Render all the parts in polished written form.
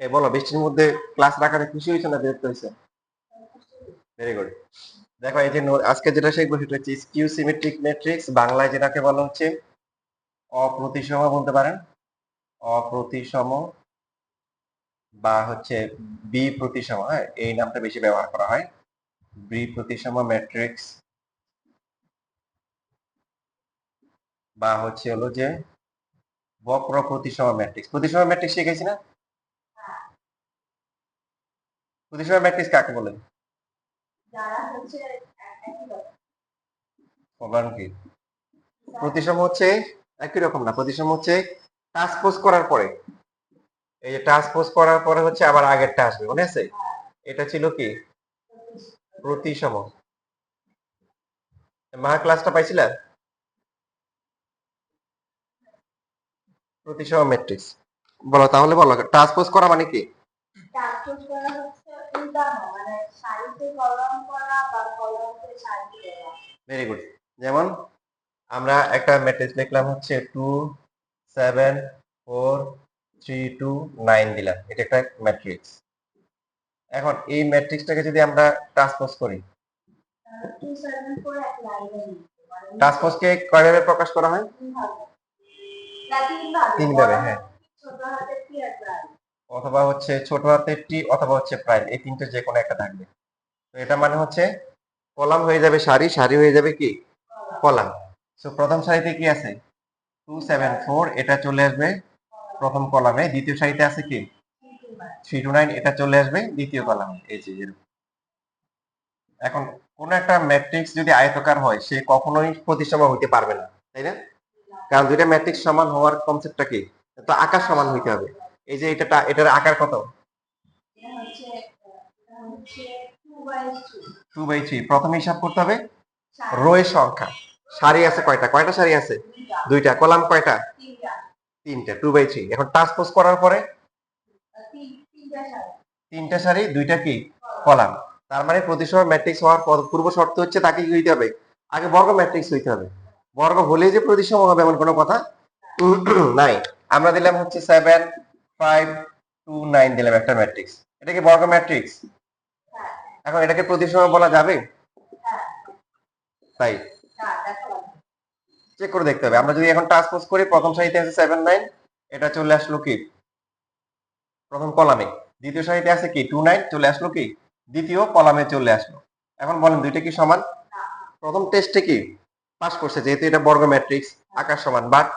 বলো, বৃষ্টির মধ্যে ক্লাস রাখাতে খুশি হয়েছে না বিরক্ত হয়েছে? Very good. দেখো, এই যে আজকে যেটা শিখবো সেটা হচ্ছে স্কিউ সিমেট্রিক ম্যাট্রিক্স, বাংলায় যেটাকে বলা হচ্ছে অপ্রতিসম বলতে পারেন, অপ্রতিসম বা হচ্ছে বি প্রতিসম। হ্যাঁ, এই নামটা বেশি ব্যবহার করা হয়। বি প্রতিসম ম্যাট্রিক্স বা হচ্ছে হলো যে বক্র প্রতিসম ম্যাট্রিক্স। প্রতিসম ম্যাট্রিক্স শিখেছি না? প্রতিসম ম্যাট্রিক্স কাকে বলে? প্রমাণ কি? প্রতিসম হচ্ছে একই রকম না, প্রতিসম হচ্ছে ট্রান্সপোজ করার পরে, এই যে ট্রান্সপোজ করার পরে হচ্ছে আবার আগেরটা আসবে, মনে আছে? এটা ছিল কি প্রতিসম। মা ক্লাসটা পাইছিলা? প্রতিসম ম্যাট্রিক্স বলো তাহলে, বলো ট্রান্সপোজ করা মানে কি? ট্রান্সপোজ করা হচ্ছে উল্টানো, মানে সারিতে কলাম করা বা কলামকে সারিতে দেওয়া। Very good. যেমন আমরা একটা ম্যাট্রিক্স লিখলাম হচ্ছে 2 7 4 3 2 9 দিলাম, এটা একটা ম্যাট্রিক্স। এখন এই ম্যাট্রিক্সটাকে যদি আমরা ট্রান্সপোজ করি, ট্রান্সপোজকে কয়ভাবে প্রকাশ করা হয়? তিন ভাবে। হ্যাঁ, অথবা হচ্ছে ছোট হাতের টি অথবা হচ্ছে প্রাইম, এই তিনটে যে কোনো একটা থাকবে। তো এটা মানে হচ্ছে কলাম হয়ে যাবে সারি, সারি হয়ে যাবে কি কলাম। সো প্রথম সারিতে কি আছে 2 7 4, এটা চলে আসবে প্রথম কলামে। দ্বিতীয় সারিতে আছে কি 3 2 9, এটা চলে আসবে দ্বিতীয় কলামে। এই যে এরকম। এখন কোন একটা ম্যাট্রিক্স যদি আয়তাকার হয় সে কখনোই প্রতিসম হইতে পারবে না, তাই না? কারণ দুইটা ম্যাট্রিক্স সমান হওয়ার কনসেপ্টটা কি? তো আকার সমান হইতে হবে। এই যে এটার আকার কত? 2/3। প্রথমে হিসাব করতে হবে রো এর সংখ্যা। সারি আছে কয়টা? কয়টা সারি আছে? দুইটা। কলাম কয়টা? তিনটা। 2/3। এখন ট্রান্সপোজ করার পরে তিনটা সারি, দুইটা কি কলাম। তার মানে প্রতিসম ম্যাট্রিক্স হওয়ার পূর্ব শর্ত হচ্ছে তাকে কি হইতে হবে? আগে বর্গ ম্যাট্রিক্স হইতে হবে। বর্গ হলেই যে প্রতিসম হবে এমন কোনো কথা নাই। আমরা দিলাম হচ্ছে 7 5 2 9 দিলাম একটা ম্যাট্রিক্স। এটা কি বর্গ ম্যাট্রিক্স? এখন এটাকে প্রতিসম বলা যাবে? তাই চেক করে দেখতে হবে। আমরা যদি এখন ট্রান্সপোজ করি, প্রথম সারিতে আছে 7 9, এটা চলে আসলো কি প্রথম কলামে। দ্বিতীয় সারিতে আছে কি 2 9, চলে আসলো কি দ্বিতীয় কলামে চলে আসলো। এখন বলেন দুইটা কি সমান? প্রথম টেস্টে কি পাস করছে, যেহেতু এটা বর্গ ম্যাট্রিক্স আকার সমান। বাট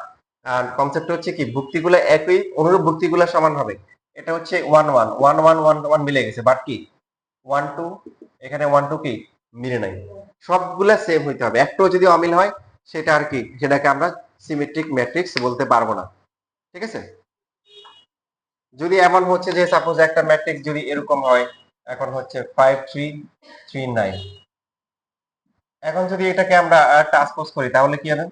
কনসেপ্ট হচ্ছে কি ভুক্তিগুলো একই, অনুরূপ ভুক্তিগুলো সমান হবে। এটা হচ্ছে 1 1 1 1 1 1 মিলে গেছে, বাট কি 1 2, এখানে 1 2 কি মিলে নাই। সবগুলা সেম হইতে হবে। একটাও যদি অমিল হয় সেটা আর কি, সেটাকে আমরা সিমেট্রিক ম্যাট্রিক্স বলতে পারবো না। ঠিক আছে? যদি এমন হচ্ছে যে সাপোজ একটা ম্যাট্রিক্স যদি এরকম হয়, এখন হচ্ছে 5 3 3 9, এখন যদি এটাকে আমরা ট্রান্সপোজ করি তাহলে কি হবে?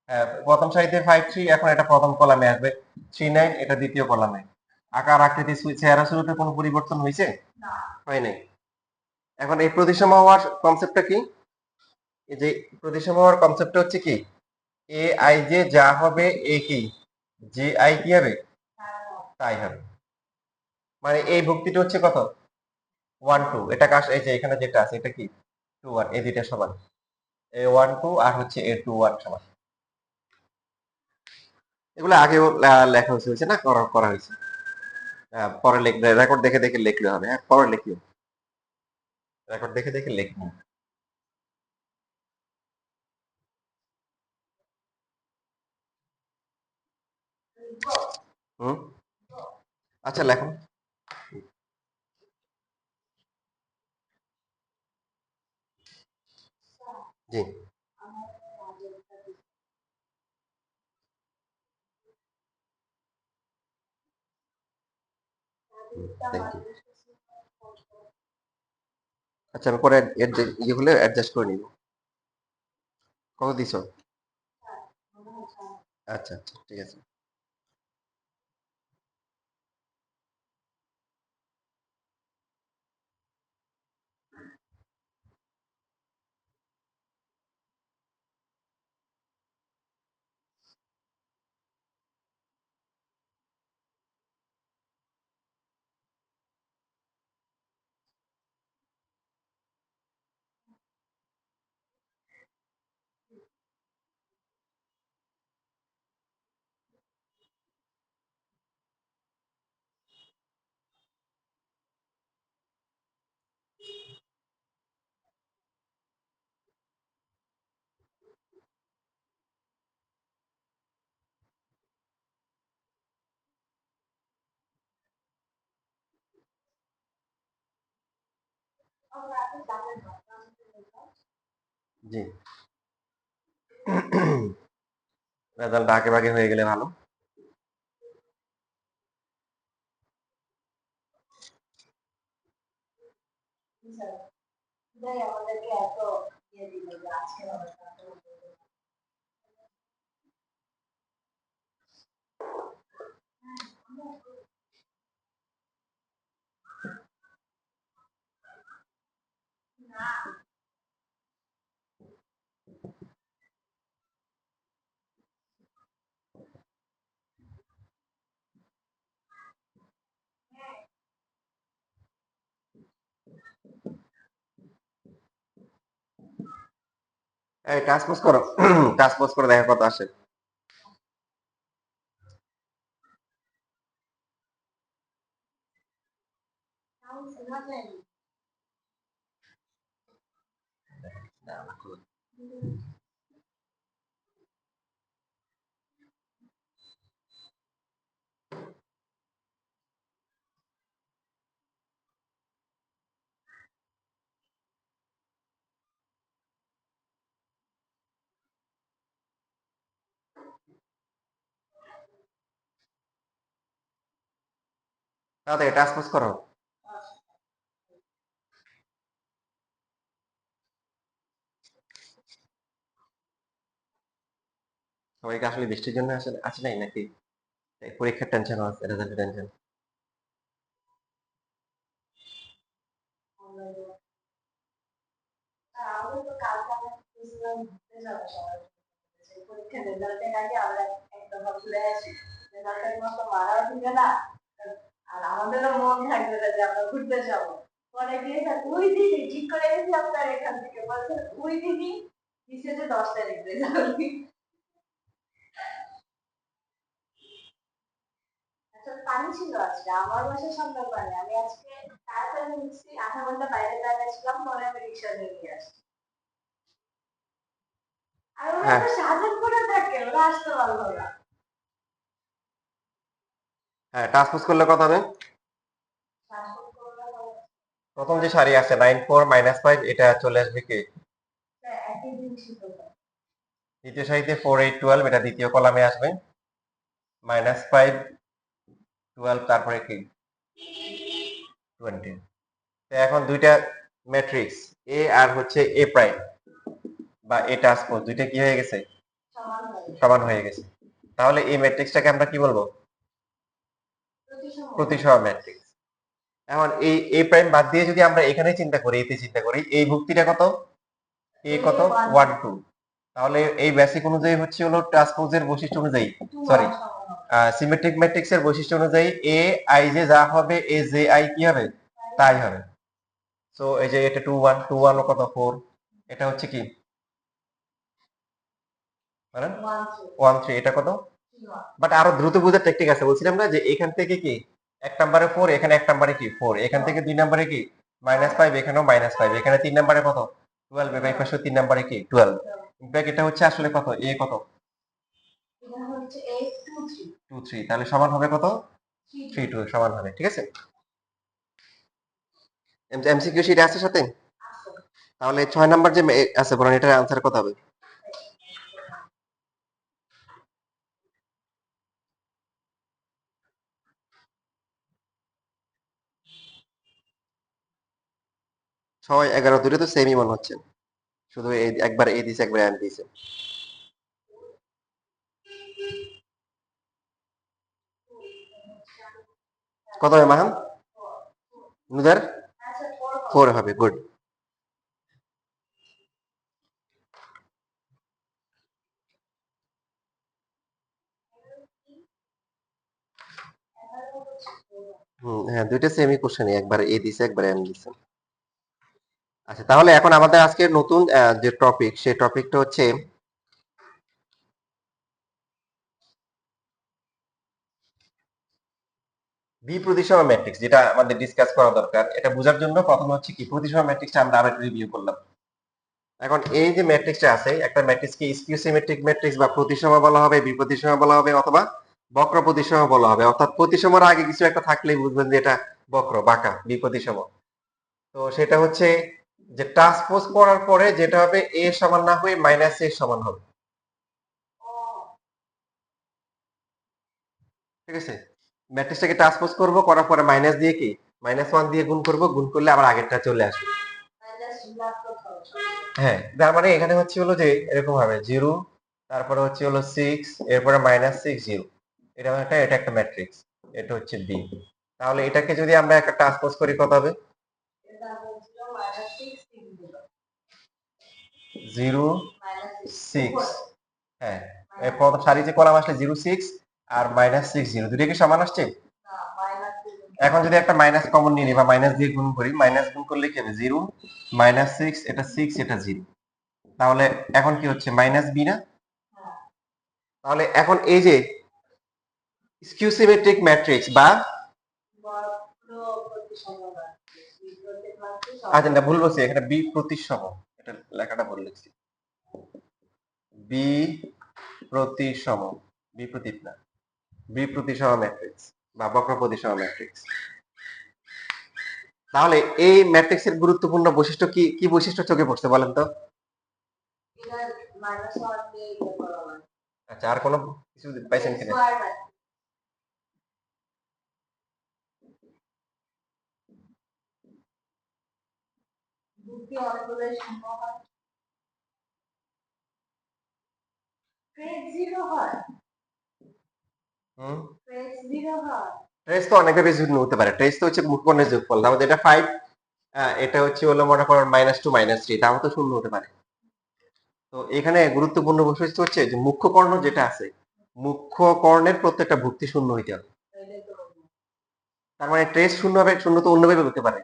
হ্যাঁ, প্রথম সারিতে 5 3, এখন এটা প্রথম কলামে আসবে। 3 9, এটা দ্বিতীয় কলামে। আকার আকৃতি চেহারা শুরুতে কোনো পরিবর্তন হয়েছে? হয় নাই। এখন এই প্রতিসম হওয়ার কনসেপ্টটা কি? এই যে প্রতিসম হওয়ার কনসেপ্টটা হচ্ছে কি এ আই যে যা হবে এ কি যে আই কি হবে তাই হবে। মানে এই ভুক্তিটা হচ্ছে কত 1 2, এটা কাজ। এই যে এখানে যেটা আছে এটা কি 2 1, এই দুইটা সমান। এ 1 2 আর হচ্ছে এ 2 1 সমান। এগুলো আগেও লেখা হয়েছে না? করা করা হয়েছে। পরে লিখবে, রেকর্ড দেখে দেখে লিখলে হবে। হ্যাঁ, পরে লিখিও, রেকর্ড দেখে দেখে লিখবো। হুম, আচ্ছা লেখো। জি, থ্যাংক ইউ। আচ্ছা, আমি পরে ইয়ে হলে অ্যাডজাস্ট করে নিব। কত দিছো? আচ্ছা আচ্ছা, ঠিক আছে। জি। রেজাল্ট আগে ভাগে হয়ে গেলে ভালো। এই টাস্ক পোস্ট করো, টাস্ক পোস্ট করে দেখা কত আসে। তাড়াতাড়ি টাস্ক পোস্ট করো। সবাইকে আসলে বৃষ্টির জন্য আসলে আছে নাই নাকি পরীক্ষার টেনশন আছে, রেজাল্টের টেনশন? হ্যাঁ, হ্যাঁ টাস্ক পোস্ট করলে কত হবে? প্রথম যে সারি আছে 9 4 -5 এটা চলে আসবে কি দ্বিতীয় সারিতে 4 8 12 এটা দ্বিতীয় কলামে আসবে, -5 12 তারপরে কি 20। তো এখন দুইটা ম্যাট্রিক্স এ আর হচ্ছে এ প্রাইম বা এ ট্রান্সপোজ দুইটা কি হয়ে গেছে, সমান হয়ে গেছে। তাহলে এই ম্যাট্রিক্সটাকে আমরা কি বলবো, প্রতিসম ম্যাট্রিক্স। এখন এই এ প্রাইম বাদ দিয়ে যদি আমরা এখানে চিন্তা করি, এতে চিন্তা করি, এই ভুক্তিটা কত, এ কত 1 2, তাহলে এই বেসিক অনুযায়ী হচ্ছে হলো ট্রান্সপোজের বৈশিষ্ট্য অনুযায়ী, সরি সিমেট্রিক ম্যাট্রিক্সের বৈশিষ্ট্য অনুযায়ী এ আই যে যা হবে এ জে আই কি হবে তাই হবে। সো এই যে এটা 2 1 2 1 কত 4, এটা হচ্ছে কি বলেন 1 3, এটা কত, বাট আরো দ্রুত বোঝার টেকনিক আছে, বলছিলাম না যে এখান থেকে কি এক নম্বরে 4, এখানে এক নম্বরে কি 4, এখান থেকে 2 নম্বরে কি -5, এখানেও -5, এখানে 3 নম্বরে কত 12, এবার এই পাশে 3 নম্বরে কি 12। ইনফ্যাক্ট এটা হচ্ছে আসলে কত এ কত 2 3, তাহলে সমান হবে কত 3 2 সমান হবে। ঠিক আছে, এমসিকিউ শিট আছে সাথে, তাহলে 6 নাম্বার যে আছে বলেন এটার आंसर কত হবে? সবাই 11 দূরে তো সেমই মনে হচ্ছে, শুধু একবার এ দিছে একবার এম দিছে। কত হবে মাহান নুদার 4 হবে, গুড। হ্যাঁ দুইটা সেমই কোশ্চেন, একবার এ দিছে একবার এম দিছে। আচ্ছা তাহলে এখন আমাদের আজকে নতুন যে টপিক সেই টপিকটা হচ্ছে বি প্রতিসম ম্যাট্রিক্স, যেটা আমাদের ডিসকাস করা দরকার। এটা বোঝার জন্য প্রথমে হচ্ছে কি প্রতিসম ম্যাট্রিক্সটা আমরা আবার রিভিউ করলাম। এখন এই যে ম্যাট্রিক্সটা আছে, একটা ম্যাট্রিক্সকে স্কিউ সিমেট্রিক ম্যাট্রিক্স বা প্রতিসম বলা হবে, বিপ্রতিসম বলা হবে, অথবা বক্র প্রতিসম বলা হবে। অর্থাৎ প্রতিসমর আগে কিছু একটা থাকলেই বুঝবেন যে এটা বক্র বাঁকা বিপ্রতিসম। তো সেটা হচ্ছে যে ট্রান্সপোজ করার পরে যেটা হবে a সমান না হয়ে মাইনাস a সমান হবে, ঠিক আছে। ম্যাট্রিক্সটাকে ট্রান্সপোজ করব, করার পরে মাইনাস দিয়ে কি -1 দিয়ে গুণ করব, গুণ করলে আবার আগেরটা চলে আসবে। হ্যাঁ, তার মানে এখানে হচ্ছে হলো যে এরকম হবে 0, তারপরে হচ্ছে হলো 6, এরপরে -6 0, এটা একটা ম্যাট্রিক্স, এটা হচ্ছে বি। তাহলে এটাকে যদি আমরা একটা ট্রান্সপোজ করি কত হবে? 0 6, হ্যাঁ, প্রথম সারি যে কলাম আসলে 0 6 আর -6 0, দুটো কি সমান আসছে? এখন যদি একটা মাইনাস কমন নিয়ে নিই বা মাইনাস দিয়ে গুণ করি, মাইনাস গুণ করলে কি হবে? 0 -6, এটা 6, এটা 0, তাহলে এখন কি হচ্ছে? মাইনাস বি না? তাহলে এখন এই যে স্কিউ সিমেট্রিক ম্যাট্রিক্স বা আচ্ছা না, ভুল বলছি, এখানে বি প্রতিসম, এটা লেখাটা ভুল লিখছি, বি প্রতিসম, বিপ্রতীপ না, বিপ্রতিসম ম্যাট্রিক্স বা বক্র প্রতিসম ম্যাট্রিক্স। তাহলে এই ম্যাট্রিক্সের গুরুত্বপূর্ণ বৈশিষ্ট্য কি কি বৈশিষ্ট্য চোখে পড়ছে বলেন তো? আচ্ছা, আর কোনো কিছু পাইছেন কিনা? ট্রেস তো অনেক ভাবে ভিন্ন হতে পারে। ট্রেস তো হচ্ছে মুখ্যকর্ণের যোগফল, তাহলে এটা 5, এটা হচ্ছে হলো মনে করেন -2 -3, তাও তো শূন্য হতে পারে। তো এখানে গুরুত্বপূর্ণ বৈশিষ্ট্য হচ্ছে যে মুখ্য কর্ণ যেটা আছে, মুখ্য কর্ণের প্রত্যেকটা ভুক্তি শূন্য হইতে হবে। তার মানে ট্রেস শূন্য হবে, শূন্য তো অন্যভাবে হতে পারে,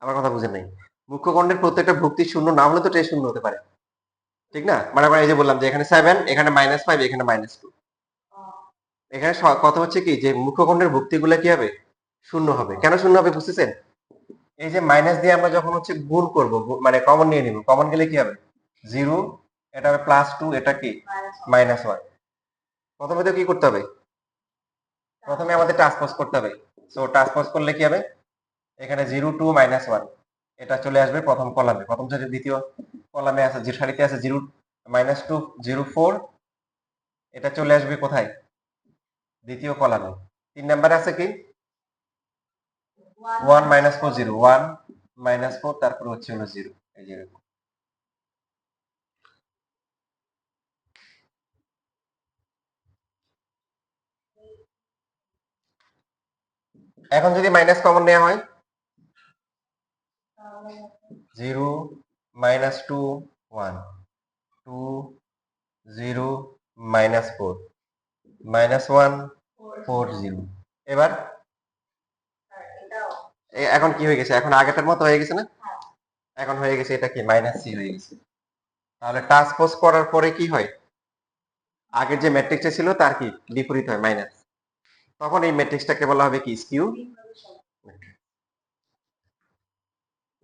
আমার কথা বুঝেন নাই। মুখ্য কর্ণের প্রত্যেকটা ভুক্তি শূন্য না হলে তো ট্রেস শূন্য হতে পারে, ঠিক না? মানে আমরা এই যে বললাম যে এখানে 7, এখানে -5, এখানে -2, এখানে কথা হচ্ছে কি যে মুখ্য কর্ণের ভুক্তিগুলো কি হবে? শূন্য হবে। কেন শূন্য হবে বুঝতেছেন? এই যে মাইনাস দিয়ে আমরা যখন হচ্ছে গুণ করব, মানে কমন নিয়ে নিব, কমন গেলে কি হবে? 0, এটা হবে +2, এটা কি -1। প্রথমে তো কি করতে হবে? প্রথমে আমাদের ট্রান্সপোজ করতে হবে। সো ট্রান্সপোজ করলে কি হবে? এখানে 0 2 -1, এটা চলে আসবে প্রথম কলামে, প্রথম সারি দ্বিতীয় কলামে আছে, যে সারিতে আছে 0 -2 0 4, এটা চলে আসবে কোথায়? দ্বিতীয় কলামে। 3 নম্বরে আছে কি 1 -4 0, 1 -4, তারপর হচ্ছে হলো 0, এই যে এরকম। এখন যদি মাইনাস কমন নেওয়া হয়, 0 -2 1 2 0 -4 -1 4 0, এবার এখন কি হয়ে গেছে? এখন আগেরটার মতো হয়ে গেছে না? এখন হয়ে গেছে এটা কি -c হয়ে গেছে। তাহলে ট্রান্সপোজ করার পরে কি হয়? আগের যে ম্যাট্রিক্সটা ছিল তার কি বিপরীত হয়, মাইনাস। তখন এই ম্যাট্রিক্সটাকে বলা হবে কি স্কিউ।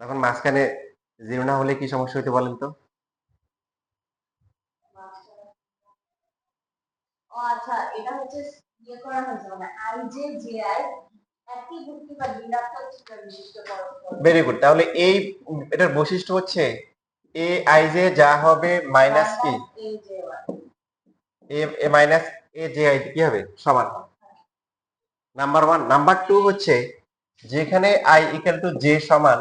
তখন মাঝখানে 0 না হলে কি সমস্যা হইতে বলেন তো? আচ্ছা, এটা হচ্ছে ইয়ে করা হয়েছে, মানে i j j i একই ভুক্তি বা ঋণাত্মক চিহ্ন বিশিষ্ট পরস্পর। Very good. তাহলে এই এটার বৈশিষ্ট্য হচ্ছে a i j যা হবে মাইনাস কি a minus a j i কি হবে? সমান। নাম্বার 1। নাম্বার 2 হচ্ছে যেখানে i ইকুয়াল টু j সমান,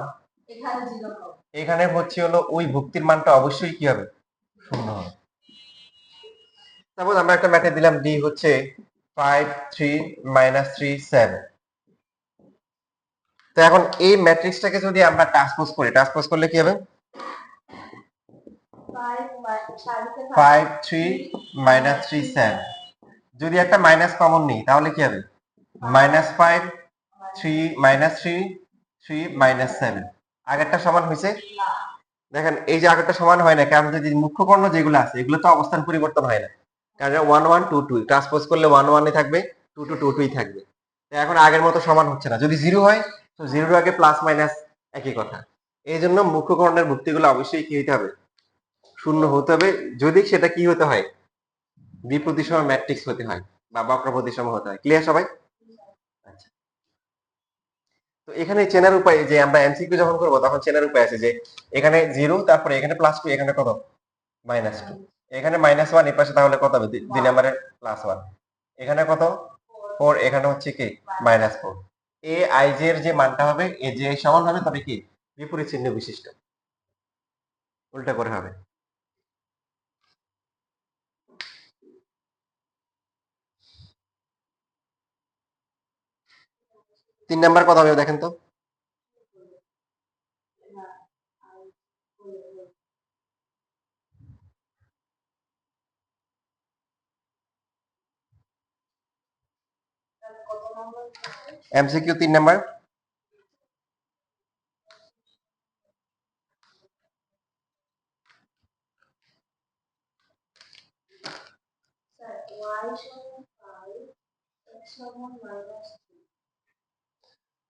এখানে 0 হবে, এখানে হচ্ছে হলো ওই ভুক্তির মানটা অবশ্যই কি হবে? শূন্য হবে। সাপোজ আমরা একটা ম্যাথে দিলাম d হচ্ছে 5 3 -3 7। তো এখন এই ম্যাট্রিক্সটাকে যদি আমরা ট্রান্সপোজ করি, ট্রান্সপোজ করলে কি হবে? 5 3 -3 7, যদি একটা মাইনাস কমন নিই তাহলে কি হবে? -5 3 -3 3 -7, আগেরটা সমান হয়েছে? দেখেন এই যে আগেরটা সমান হয় না, কারণ যদি মুখ্য কর্ণ যেগুলো আছে এগুলো তো অবস্থান পরিবর্তন হয় না, কারণ 1 1 2 2, ট্রান্সপোজ করলে 1 1 থাকবে, 2 2 2 2 থাকবে। এখন আগের মতো সমান হচ্ছে না। যদি 0 হয় তো 0 এর আগে প্লাস মাইনাস একই কথা। এই জন্য মুখ্য কর্ণের ভুক্তিগুলো অবশ্যই কি হতে হবে? শূন্য হতে হবে, যদি সেটা কি হতে হয়? বিপ্রতিসম ম্যাট্রিক্স হতে হয় বা বক্র প্রতিসম হতে হয়। ক্লিয়ার সবাই? আচ্ছা, তো এখানে চেনার উপায় যে আমরা এমসিকিউ যখন করবো তখন চেনার উপায় আছে যে এখানে 0, তারপরে এখানে +2, এখানে কত -2, এখানে -1, এর পাশে তাহলে কত হবে 2 নম্বরের +1, এখানে কত 4, এখানে হচ্ছে কি -4। এ আই জে এর যে মানটা হবে এ জে সমান হবে, তবে কি বিপরীত চিহ্ন বিশিষ্ট, উল্টা করে হবে। তিন নাম্বার কত হবে দেখেন তো। MCQ 3 number.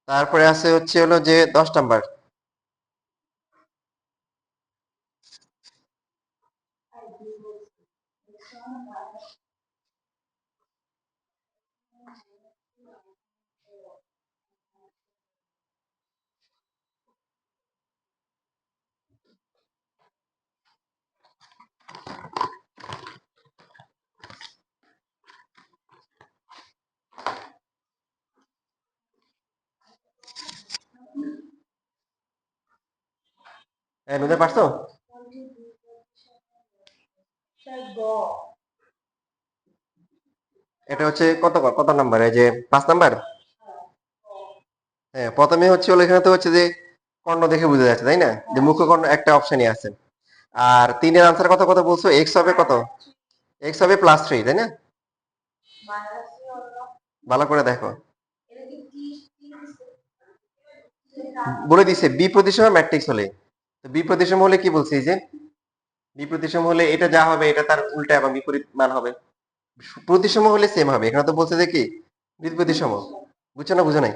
তারপরে আছে হচ্ছে হলো যে 10 নাম্বার। বুঝতে পারছো? এটা হচ্ছে কত নাম্বার, এই যে 5 নাম্বার। হ্যাঁ, প্রথমে হচ্ছে হলো এখানে তো হচ্ছে যে কর্ণ দেখে বোঝা যাচ্ছে, তাই না, যে মুখ্য কর্ণ একটা অপশনই আছে। আর 3 এর আনসার কত বলছো, এক্স হবে কত, এক্স হবে +3, তাই না? ভালো করে দেখো, বলে দিছে বি প্রতিসম ম্যাট্রিক্স হলে। তো বি প্রতিসম হলে কি বলছি, যে বি প্রতিসম হলে এটা যা হবে এটা তার উল্টা এবং বিপরীত মান হবে। প্রতিসম হলে সেম হবে, এখানে তো বলছে যে কি বি প্রতিসম। বুঝছো না, বুঝো নাই?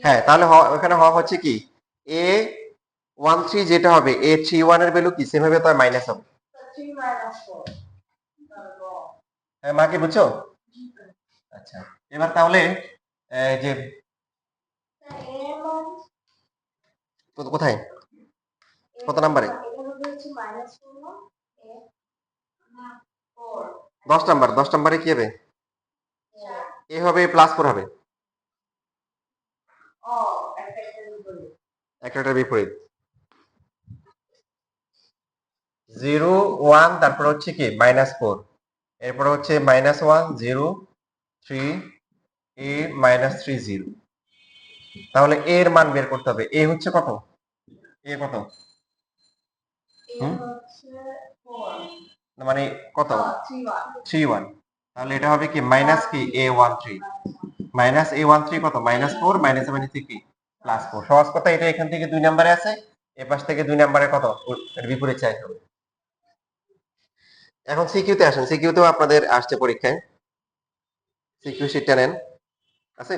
হ্যাঁ, তাহলে ওখানে হচ্ছে কি A13 যেটা হবে A31 এর ভ্যালু কি সেম হবে, তার মাইনাস হবে। হ্যাঁ মা, কি বুঝছো? আচ্ছা, এবার তাহলে যে কোথায় কত নাম্বারে, 10 নাম্বারে কি হবে, এ হবে +4 হবে, একটা বিপরীত 0 1, তারপর হচ্ছে কি -4, এরপর হচ্ছে -1 0 3 a -3 0। তাহলে a এর মান বের করতে হবে, a হচ্ছে কত, a কত, মানে কত 3 1, তাহলে এটা হবে কি মাইনাস কি a13, -a13 কত -4, মাইনাস মানে কি +4। সহজ কথা, এটা এখান থেকে 2 নম্বরে আছে, এ পাশ থেকে 2 নম্বরে কত, এর বিপরীত চাইতে হবে। এখন সিকিউতে আসেন, সিকিউতেও আপনাদের আসছে পরীক্ষায়, সিকিউ শিটটা নেন, আছে?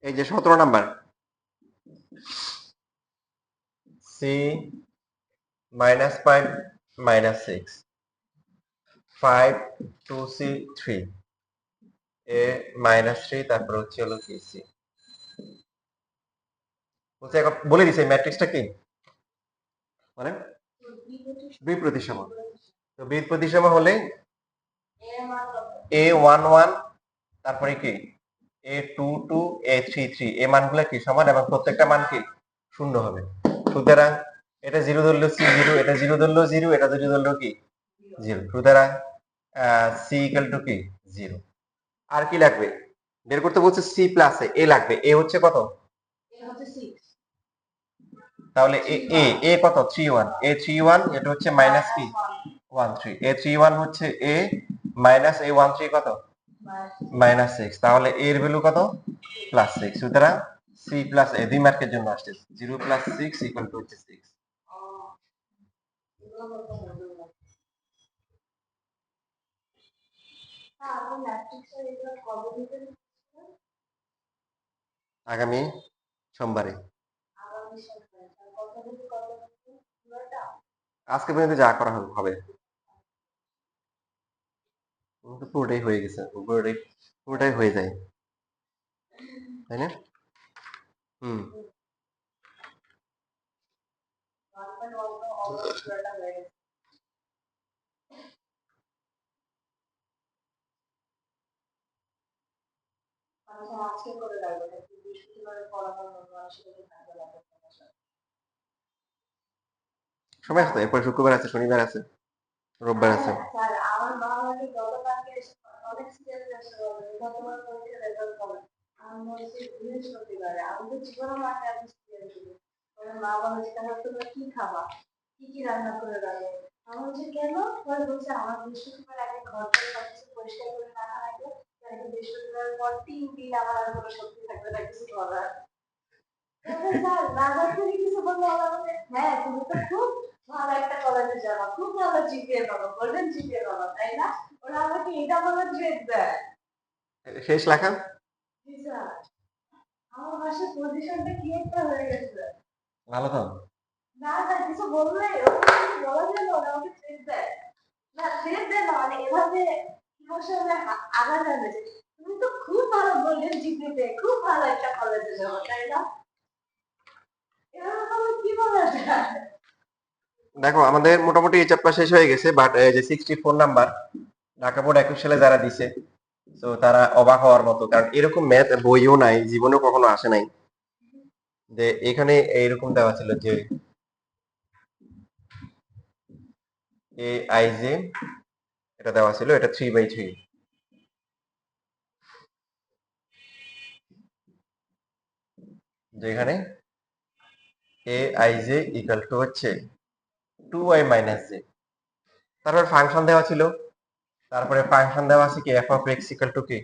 এই যে 17 নাম্বার, সি -5 -6 5 2c 3 a -3, তারপর হচ্ছে হলো কি সি, বলছে এখন বলে দিছে ম্যাট্রিক্সটা কি মানে বি প্রতিসম। তো বি প্রতিসম হলে a11, তারপরে কি a22 a33, এই মানগুলো কি সমান এবং প্রত্যেকটা মান কি শূন্য হবে। সুতরাং এটা 0 ধরলেও সি 0, এটা 0 ধরলেও 0, এটা 0 ধরলেও কি 0। সুতরাং সি ইকুয়াল টু কি 0। আর কি লাগবে বের করতে বলছে, সি প্লাস এ লাগবে, এ হচ্ছে কত, তাহলে এ এ কত 31, a31 এটা হচ্ছে মাইনাস কি 13, a31 হচ্ছে a মাইনাস a13 কত মাইনাস 6, তাহলে a এর ভ্যালু কত প্লাস 6, সুতরাং c প্লাস a 2 মার্কের জন্য আসছে 0 প্লাস 6 ইকুয়াল টু হচ্ছে 6। আগামী সোমবারে। আজকে পর্যন্ত যা করা হবে পুরোটাই হয়ে গেছে, পুরোটাই হয়ে যায়, তাই না? হুম। সময় আছে তো, এরপর শুক্রবার আছে, শনিবার আছে, রোববার আছে। শেষ লেখা ভালো তো। দেখো আমাদের মোটামুটি এই চ্যাপ্টার শেষ হয়ে গেছে, বাট এই যে 64 নাম্বার ঢাকা বোর্ড 21 সালে যারা দিছে, তো তারা অবাক হওয়ার মতো, কারণ এরকম ম্যাথ বইও নাই, জীবনেও কখনো আসে নাই। যে এখানে এইরকম দেওয়া ছিল যে এ আই জে, এটা দেওয়া ছিল, এটা 3/3, যেখানে A I J equal to হচ্ছে 2i মাইনাস জে। তারপর ফাংশন দেওয়া ছিল, তারপরে ফাংশন দেওয়া আছে কি F of x equal to কি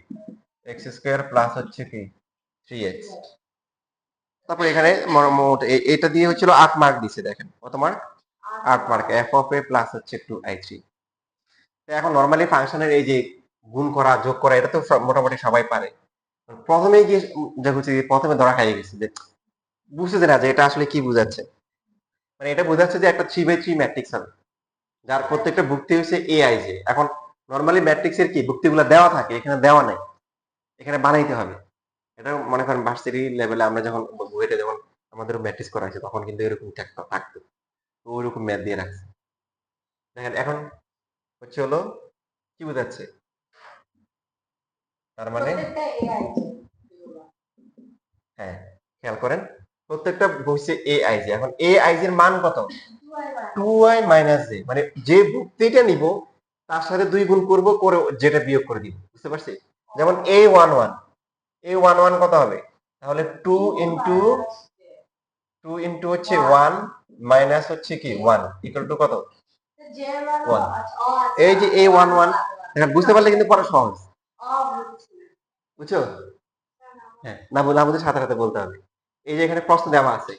এক্স স্কোয়ার প্লাস হচ্ছে কি 3x। তারপর এখানে মোট এটা দিয়ে হচ্ছিল 8 মার্ক দিছে, দেখেন কত mark, 8 mark, F of A plus হচ্ছে 2i3। এখন নরমালি ফাংশনের এই যে গুণ করা যোগ করা এটা তো মোটামুটি সবাই পারে। প্রথমে গিয়ে প্রথমে ধরা খাইয়ে গেছে যে বুঝতেছে না যে এটা আসলে কি বুঝাচ্ছে, মানে এটা বোঝাচ্ছে যে একটা 3/3 ম্যাট্রিক্স হবে যার প্রত্যেকটা ভুক্তি হচ্ছে এআইজে। এখন নরমালি ম্যাট্রিক্সের কি ভুক্তিগুলো দেওয়া থাকে, এখানে দেওয়া নাই, এখানে বানাইতে হবে। এটা মনে করেন ভার্সিটি লেভেলে আমরা যখন বুয়েটে যখন আমাদের ম্যাট্রিক্স করা হয়েছে তখন কিন্তু এরকম থাকতো, তো ওইরকম ম্যাথ দিয়ে রাখছে। দেখেন এখন হচ্ছে হলো কি বোঝাচ্ছে, তার মানে হ্যাঁ খেয়াল করেন প্রত্যেকটা হচ্ছে এআইজে। এখন এআইজে এর মান কত 2i মাইনাস জে, মানে যে ভুক্তিটা নিব তার সাথে 2 গুণ করব, করে যেটা বিয়োগ করে দিব, বুঝতে পারছি? যেমন a11 কত হবে, তাহলে 2 ইনটু হচ্ছে 1 মাইনাস হচ্ছে কি 1 ইকুয়াল টু কত 1। এই যে a11 দেখেন, বুঝতে পারলে কিন্তু পড়া সহজ, বুঝছো? হ্যাঁ, না বুঝে সাথে সাথে বলতে হবে। এই যে এখানে প্রশ্ন দেওয়া আছে,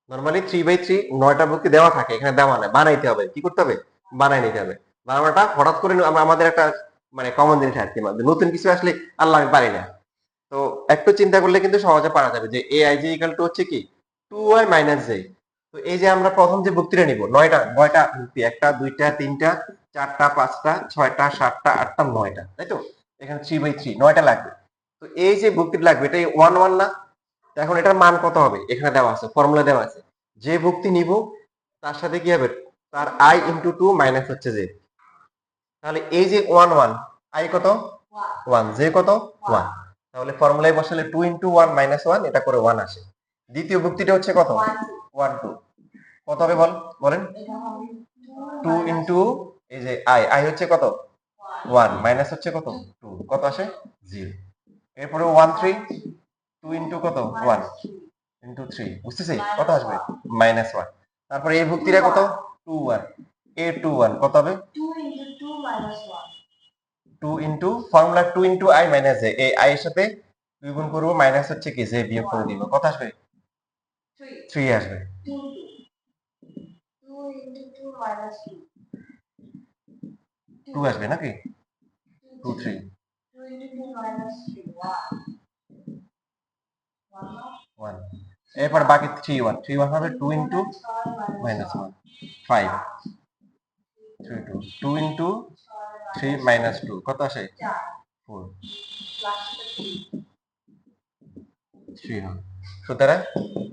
নরমালি 3/3 9টা ভুক্তি দেওয়া থাকে, এখানে দেওয়া নাই, বানাইতে হবে। কি করতে হবে, বানাই নিতে হবে। বানানোটা হঠাৎ করে আমাদের একটা মানে কমন জিনিস আর কি, নতুন কিছু আসলে আল্লাহ আমি পারি না, তো একটু চিন্তা করলে কিন্তু সহজে পারা যাবে যে A I G equal to হচ্ছে কি 2i মাইনাস জে। তো এই যে আমরা প্রথম যে ভুক্তিটা নিব, নয়টা ভুক্তি, একটা দুইটা তিনটা চারটা পাঁচটা ছয়টা সাতটা আটটা নয়টা, তাই তো? এখানে 3/3 9টা লাগবে। তো এই যে ভুক্তিটা লাগবে এটা 1 না, তো এখন এটার মান কত হবে, এখানে দেওয়া আছে, ফর্মুলা দেওয়া আছে, যে ভুক্তি নিব তার সাথে কি হবে, তার i ইন্টু 2 মাইনাস হচ্ছে জে। তাহলে এই যে 1 i কত 1, জে কত 1, তাহলে ফর্মুলায় বসালে 2 ইন্টু 1 মাইনাস 1, এটা করে 1 আসে। দ্বিতীয় ভুক্তিটা হচ্ছে কত 1 2, কত হবে বলেন 2 ইন্টু এই যে i হচ্ছে কত 1 মাইনাস হচ্ছে কত 2, কত আসে 0। এরপরে 1 3, 2 ইন্টু কত 1 ইন্টু 3, বুঝতেছি কত আসবে মাইনাস 1। তারপরে এই ভুক্তিটা কত 2 1, a 2 1 কত হবে 2 into formula 2 into i minus j, এই i এর সাথে 2 গুণ করব, মাইনাস হচ্ছে কি j বিয়োগ করে দিব, কত আসবে? 3 আসবে। 2 আসবে নাকি? 2 3 1, এরপর বাকি 3 1 3 1 হবে 2 ইনটু মাইনাস 1 5 3 2 2 ইনটু 3 মাইনাস 2 কত আসে? 4 3 হয়। সুতরাং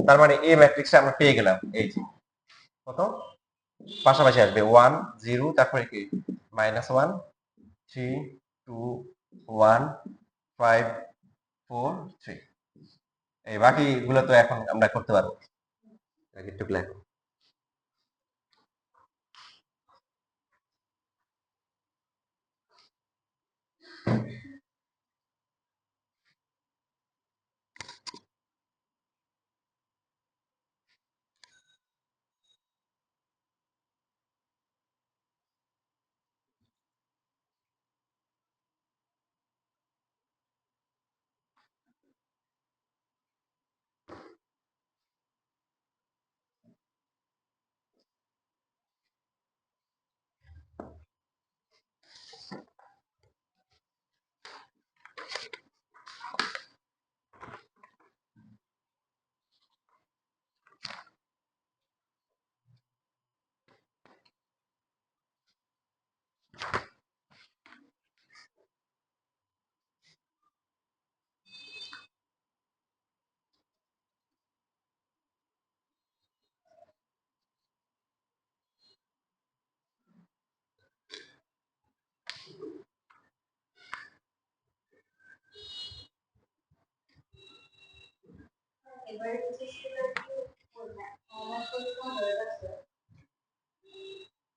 তার মানে এই ম্যাট্রিক্সটা আমরা পেয়ে গেলাম, এই যে কত পাশাপাশি আসবে 1 0, তারপরে কি মাইনাস 1 3 2 1 5 4 3। এই বাকিগুলো তো এখন আমরা করতে পারবো, একটু লেখো।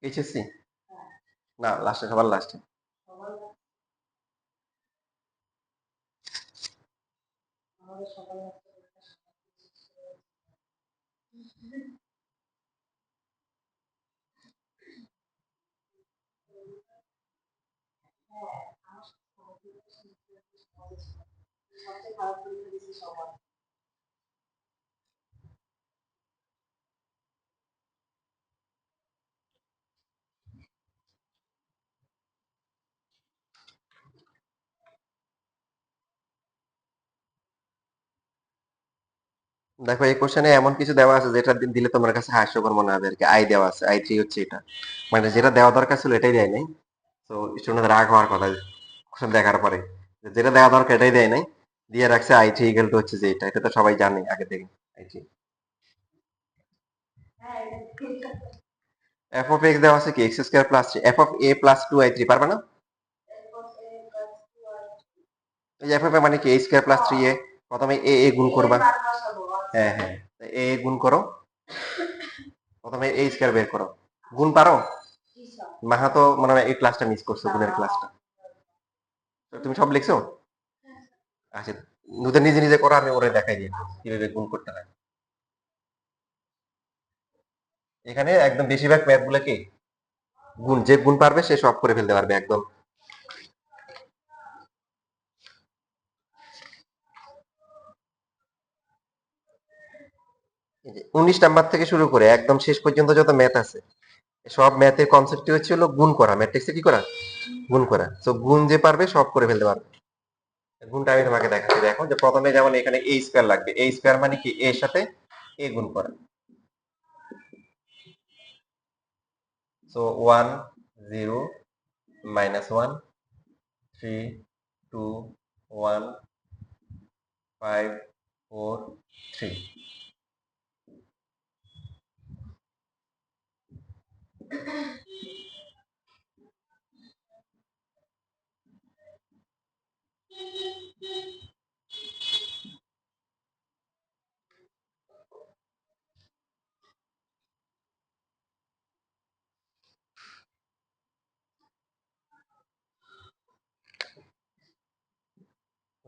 এইচএসসি না, লাস্টে, সবার লাস্টে। দেখো এই কোশ্চেনে এমন কিছু দেওয়া আছে যেটা দিলে তোমার কাছে হাস্যকর মনে হবে আর কি। আই দেওয়া আছে, i3 হচ্ছে এটা, মানে যেটা দেওয়া দরকার ছিল এটাই দেয় নাই। তো স্টুডেন্ট রাগ হওয়ার কথা কোশ্চেন দেখার পরে, যেটা দেওয়া দরকার এটাই দেয় নাই, দিয়ে রাখছে i3 ইকুয়াল টু হচ্ছে যে এটা তো সবাই জানে আগে থেকে i3। f of x দেওয়া আছে কি x square plus 3, f of a plus 2i3 পারবে না? এই f of a মানে কি a স্কয়ার প্লাস 3a, প্রথমে a গুণ করবা। হ্যাঁ হ্যাঁ, a গুণ করো, প্রথমে a স্কয়ার বের করো। গুণ পারো? মাহা তো মনে হয় এই ক্লাসটা মিস করছো, গুণের ক্লাসটা। তুমি সব লিখছো? আচ্ছা, দুটো নিজে নিজে করো, আমি ওরে দেখাই দিই কিভাবে গুণ করতে হয়। এখানে একদম বেশিরভাগ ম্যাথ গুলো কি গুণ, যে গুণ পারবে সে সব করে ফেলতে পারবে একদম। এই যে 19 নাম্বার থেকে শুরু করে একদম শেষ পর্যন্ত যত ম্যাথ আছে, সব ম্যাথের কনসেপ্টই হচ্ছে হলো গুণ করা, ম্যাট্রিক্সে কি করা, গুণ করা। তো গুণ যে পারবে সব করে ফেলতে পারবে। গুণটা আমি তোমাকে দেখাচ্ছি, দেখো যে প্রথমে যেমন এখানে a স্কয়ার লাগবে, a স্কয়ার মানে কি a এর সাথে a গুণ করা। So 1 0 minus 1 3 2 1 5 4 3।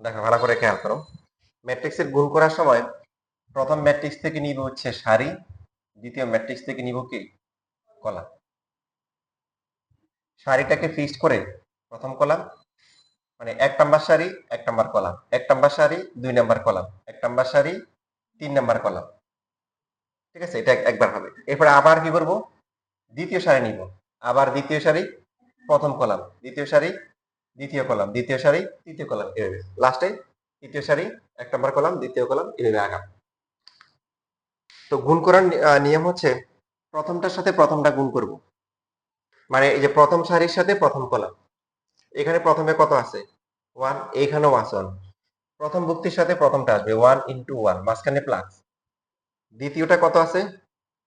দেখো ভালো করে খেয়াল করো, ম্যাট্রিক্সের গুণ করার সময় প্রথম ম্যাট্রিক্স থেকে নিব হচ্ছে সারি, দ্বিতীয় ম্যাট্রিক্স থেকে নিব কি কলাম। সারিটাকে ফিক্সড করে প্রথম কলাম, মানে 1 নাম্বার সারি 1 নাম্বার কলাম, 1 নাম্বার সারি 2 নাম্বার কলাম, 1 নাম্বার সারি 3 নাম্বার কলাম। ঠিক আছে, এটা একবার হবে। এরপর আবার কি করব, দ্বিতীয় সারি নিব, আবার দ্বিতীয় সারি প্রথম কলাম, দ্বিতীয় সারি দ্বিতীয় কলাম, দ্বিতীয় সারি তৃতীয় কলাম, এভাবে লাস্টে তৃতীয় সারি 1 নাম্বার কলাম, দ্বিতীয় কলাম, এভাবে আগাম। তো গুণ করার নিয়ম হচ্ছে প্রথমটার সাথে প্রথমটা গুণ করব, মানে এই যে প্রথম সারির সাথে প্রথম কলাম, এখানে প্রথমে কত আছে 1, এইখানেও আছে 1, প্রথম ভুক্তির সাথে প্রথমটা আসবে 1 ইন্টু 1, মাঝখানে প্লাস, দ্বিতীয়টা কত আছে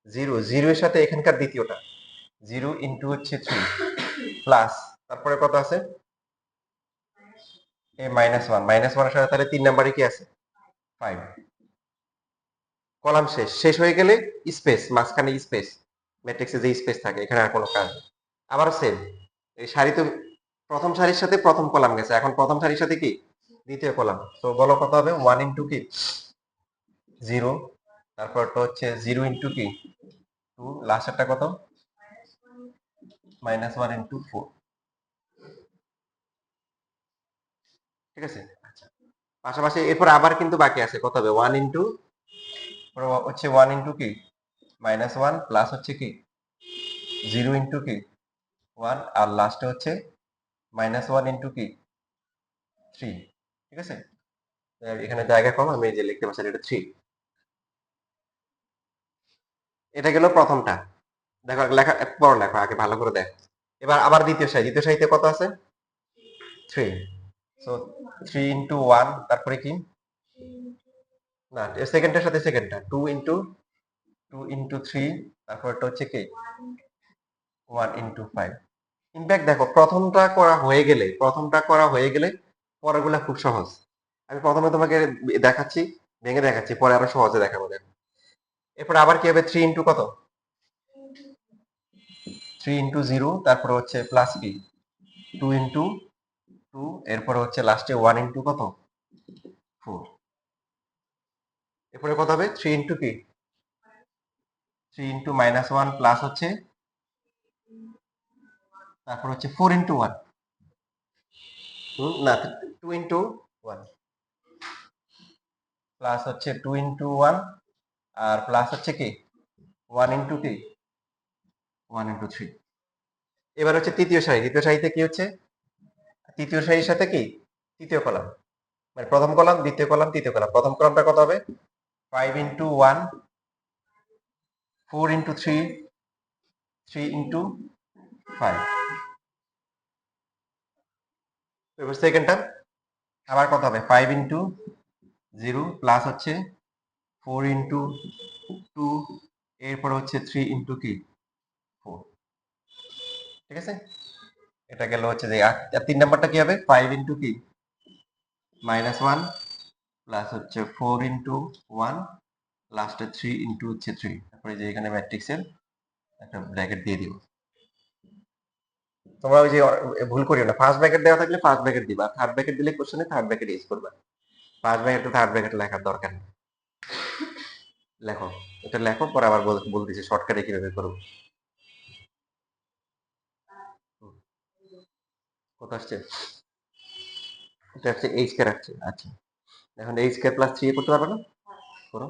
0, 0 এর সাথে এখানকার দ্বিতীয়টা 0 ইন্টু হচ্ছে 3 প্লাস, তারপরে কত আছে এ -1, -1 এর সাথে তাহলে 3 নাম্বারে কি আছে 5, কলাম শেষ, শেষ হয়ে গেলে স্পেস, মাঝখানে স্পেস, ম্যাট্রিক্সে যে স্পেস থাকে এখানে আর কোনো কাজ নেই। আবার সেম, এই সারি তো প্রথম সারির সাথে প্রথম কলাম গেছে, এখন প্রথম সারির সাথে কি দ্বিতীয় কলাম, তো বলো কত হবে 1 ইন্টু কি 0, তারপরটা হচ্ছে 0 ইন্টু কি 2, লাস্টেরটা কত -1 ইন্টু 4। ঠিক আছে, আচ্ছা, পাশাপাশি এরপর আবার কিন্তু বাকি আছে, কত হবে 1 ইন্টু হচ্ছে 1 ইন্টু কি -1 প্লাস হচ্ছে কি 0 ইন্টু কি 1, আর লাস্টে হচ্ছে -1 ইন্টু কি 3। ঠিক আছে, এখানে জায়গা কম, আমি এই যে লিখতে পারছি এটা 3। এটা গেল প্রথমটা, দেখো লেখা পড়ো, লেখো আগে ভালো করে দেখ। এবার আবার দ্বিতীয় সারি, দ্বিতীয় সারিতে কত আছে 3, সো 3 ইন্টু 1, তারপরে কি না সেকেন্ডের সাথে সেকেন্ডটা 2 ইন্টু 3, তারপরটা হচ্ছে কি 1 ইন্টু 5। ইনফ্যাক্ট দেখো প্রথমটা করা হয়ে গেলে পরেরগুলা খুব সহজ। আমি প্রথমে তোমাকে দেখাচ্ছি, ভেঙে দেখাচ্ছি, পরে আরো সহজে দেখাবো। দেখো এরপর আবার কি হবে 3 ইন্টু কত 3 ইন্টু 0, তারপরে হচ্ছে প্লাস কি 2 ইন্টু 2, এরপরে হচ্ছে লাস্টে 1 ইন্টু কত 4। এরপরে কত হবে 3 ইন্টু কি 3 ইন্টু -1 প্লাস হচ্ছে, তারপর হচ্ছে 4 ইন্টু 1, না 2 ইন্টু 1 প্লাস হচ্ছে 2 ইন্টু 1, আর প্লাস হচ্ছে কি 1 ইন্টু কি 1 ইন্টু 3। এবার হচ্ছে তৃতীয় সারি, দ্বিতীয় সারিতে কি হচ্ছে তৃতীয় সারির সাথে কি তৃতীয় কলাম, মানে প্রথম কলাম দ্বিতীয় কলাম তৃতীয় কলাম, প্রথম কলামটা কত হবে 5 ইন্টু 1, 4 ইন্টু 3, 3 ইন্টু 5। এবার সেকেন্ডটা আবার কত হবে 5 ইন্টু 0 প্লাস হচ্ছে 4 ইন্টু 2, এরপর হচ্ছে 3 ইন্টু কি 4। ঠিক আছে, এটা গেল হচ্ছে যে, আর 3 নাম্বারটা কি হবে 5 ইন্টু কি -1 প্লাস হচ্ছে 4 ইন্টু 1, লাস্টে 3 ইন্টু হচ্ছে 3, তারপরে যে এখানে ম্যাট্রিক্সের একটা ব্র্যাকেট দিয়ে দিব। তোমরা ওই যে ভুল করিও না, ফার্স্ট ব্র্যাকেট দেওয়া থাকলে ফার্স্ট ব্র্যাকেট দিবা, থার্ড ব্র্যাকেট দিলে কোশ্চেনে থার্ড ব্র্যাকেট ইউজ করবা, ফার্স্ট ব্র্যাকেট থার্ড ব্র্যাকেট লেখার দরকার নেই। লেখো, এটা লেখো, পরে আবার বলতেছি শর্টকাটে কিভাবে করবো। কত আসছে, এটা হচ্ছে এইচ কে রাখছে। আচ্ছা, এখন এইচ কে প্লাস 3 করতে পারবে না, করো।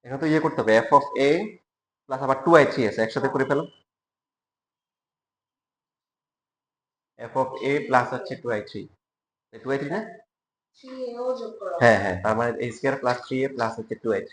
এখন তো ইয়ে করতে হবে এফ অফ এ প্লাস আবার 2i3 আছে, একসাথে করে ফেলো। এফ অফ এ প্লাস হচ্ছে 2i3, 2i3 না, হ্যাঁ হ্যাঁ, তার মানে a square plus 3a plus হচ্ছে 2i3।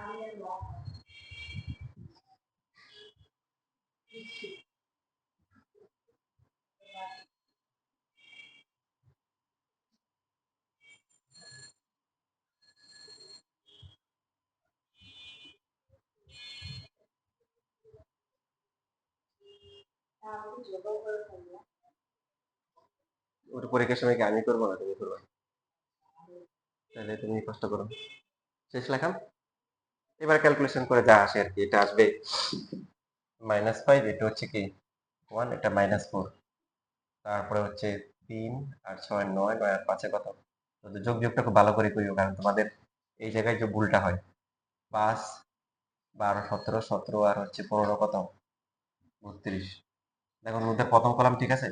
ওটা পরীক্ষার সময় কি আমি করবো না তুমি করবো? তাহলে তুমি কষ্ট করো, শেষ লেখাম। এবার ক্যালকুলেশন করে যা আসে আর কি, এটা আসবে -5, এটা হচ্ছে কি 1, এটা -4, তারপরে হচ্ছে 3 আর 6 9, 9 আর 5 কত? তো যোগ বিয়োগটা খুব ভালো করে করিও, কারণ তোমাদের এই জায়গায় যে ভুলটা হয় 5 12 17 17 আর হচ্ছে 15 কত 32। দেখো মধ্যে প্রথম কলাম ঠিক আছে,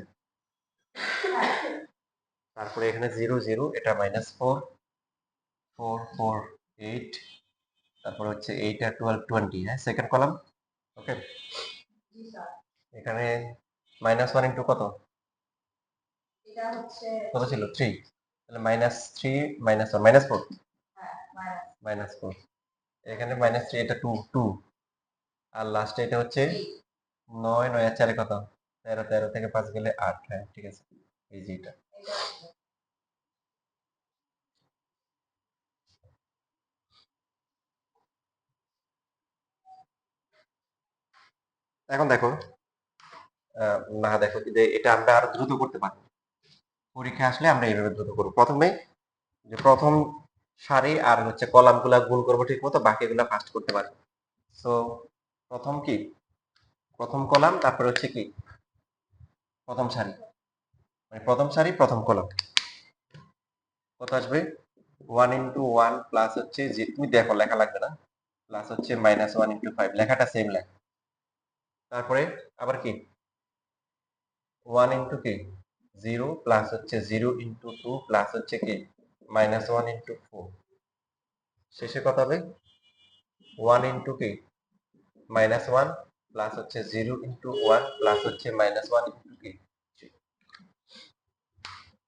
তারপরে এখানে 0 0, এটা -4 4 4 8, তারপরে হচ্ছে 8 আর 12 20, হ্যাঁ সেকেন্ড কলাম। ওকে, এখানে -1 ইন্টু কত কত ছিল 3, তাহলে -3 -1 -4, -4, এখানে -3, এটা 2 2, আর লাস্টে এটা হচ্ছে 9 9 আর 4 কত 13 13 থেকে 5 গেলে 8, হ্যাঁ ঠিক আছে, এই যে এটা। এখন দেখো না দেখো যে এটা আমরা আরো দ্রুত করতে পারি, পরীক্ষা আসলে আমরা এইভাবে দ্রুত করবো। প্রথমে যে প্রথম সারি আর হচ্ছে কলাম গুলা গুণ করবো ঠিক মতো, বাকিগুলা ফার্স্ট করতে পারি। সো প্রথম কি প্রথম কলাম, তারপরে হচ্ছে কি প্রথম সারি, মানে প্রথম সারি প্রথম কলাম, কত আসবে 1 ইন্টু 1 প্লাস হচ্ছে যে তুমি দেখো লেখা লাগবে না, প্লাস হচ্ছে -1 ইন্টু 5, লেখাটা সেম লেখা। তারপরে আবার কি 1 ইন্টু কি 0 প্লাস হচ্ছে 0 ইন্টু 2 প্লাস হচ্ছে কি -1 ইন্টু 4, শেষে কত হবে 1 ইন্টু কি -1 প্লাস হচ্ছে 0 ইন্টু 1 প্লাস হচ্ছে -1 ইন্টু কি 3।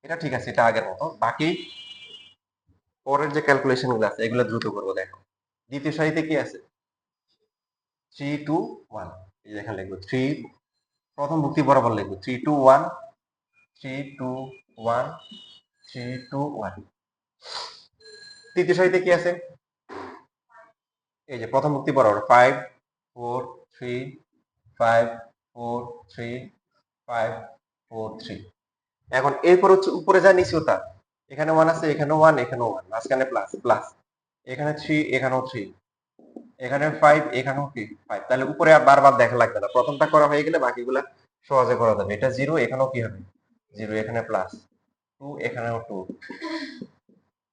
এটা ঠিক আছে, এটা আগের মতো। বাকি পরের যে ক্যালকুলেশন গুলো আছে এগুলো দ্রুত করবো। দেখো দ্বিতীয় সারিতে কি আছে 3 2 1, এই যে এখানে লিখবো 3, প্রথম ভুক্তি বরাবর লিখবো 3 2 1 3 2 1 3 2 1। তৃতীয় সারিতে কি আছে এই যে প্রথম ভুক্তি বরাবর 5 4 3 5 4 3 5 4 3। এখন এরপর হচ্ছে উপরে যা নিচেও তা, এখানে 1 আছে, এখানে 1, এখানেও 1, মাঝখানে প্লাস প্লাস, এখানে 3, এখানেও 3, এখানে 5, এখানেও কি 5। তাহলে উপরে আর বারবার দেখা লাগবে না, প্রথমটা করা হয়ে গেলে বাকিগুলা সহজে করা যাবে। এটা 0, এখানেও কি হবে 0, এখানে প্লাস 2, এখানেও 2,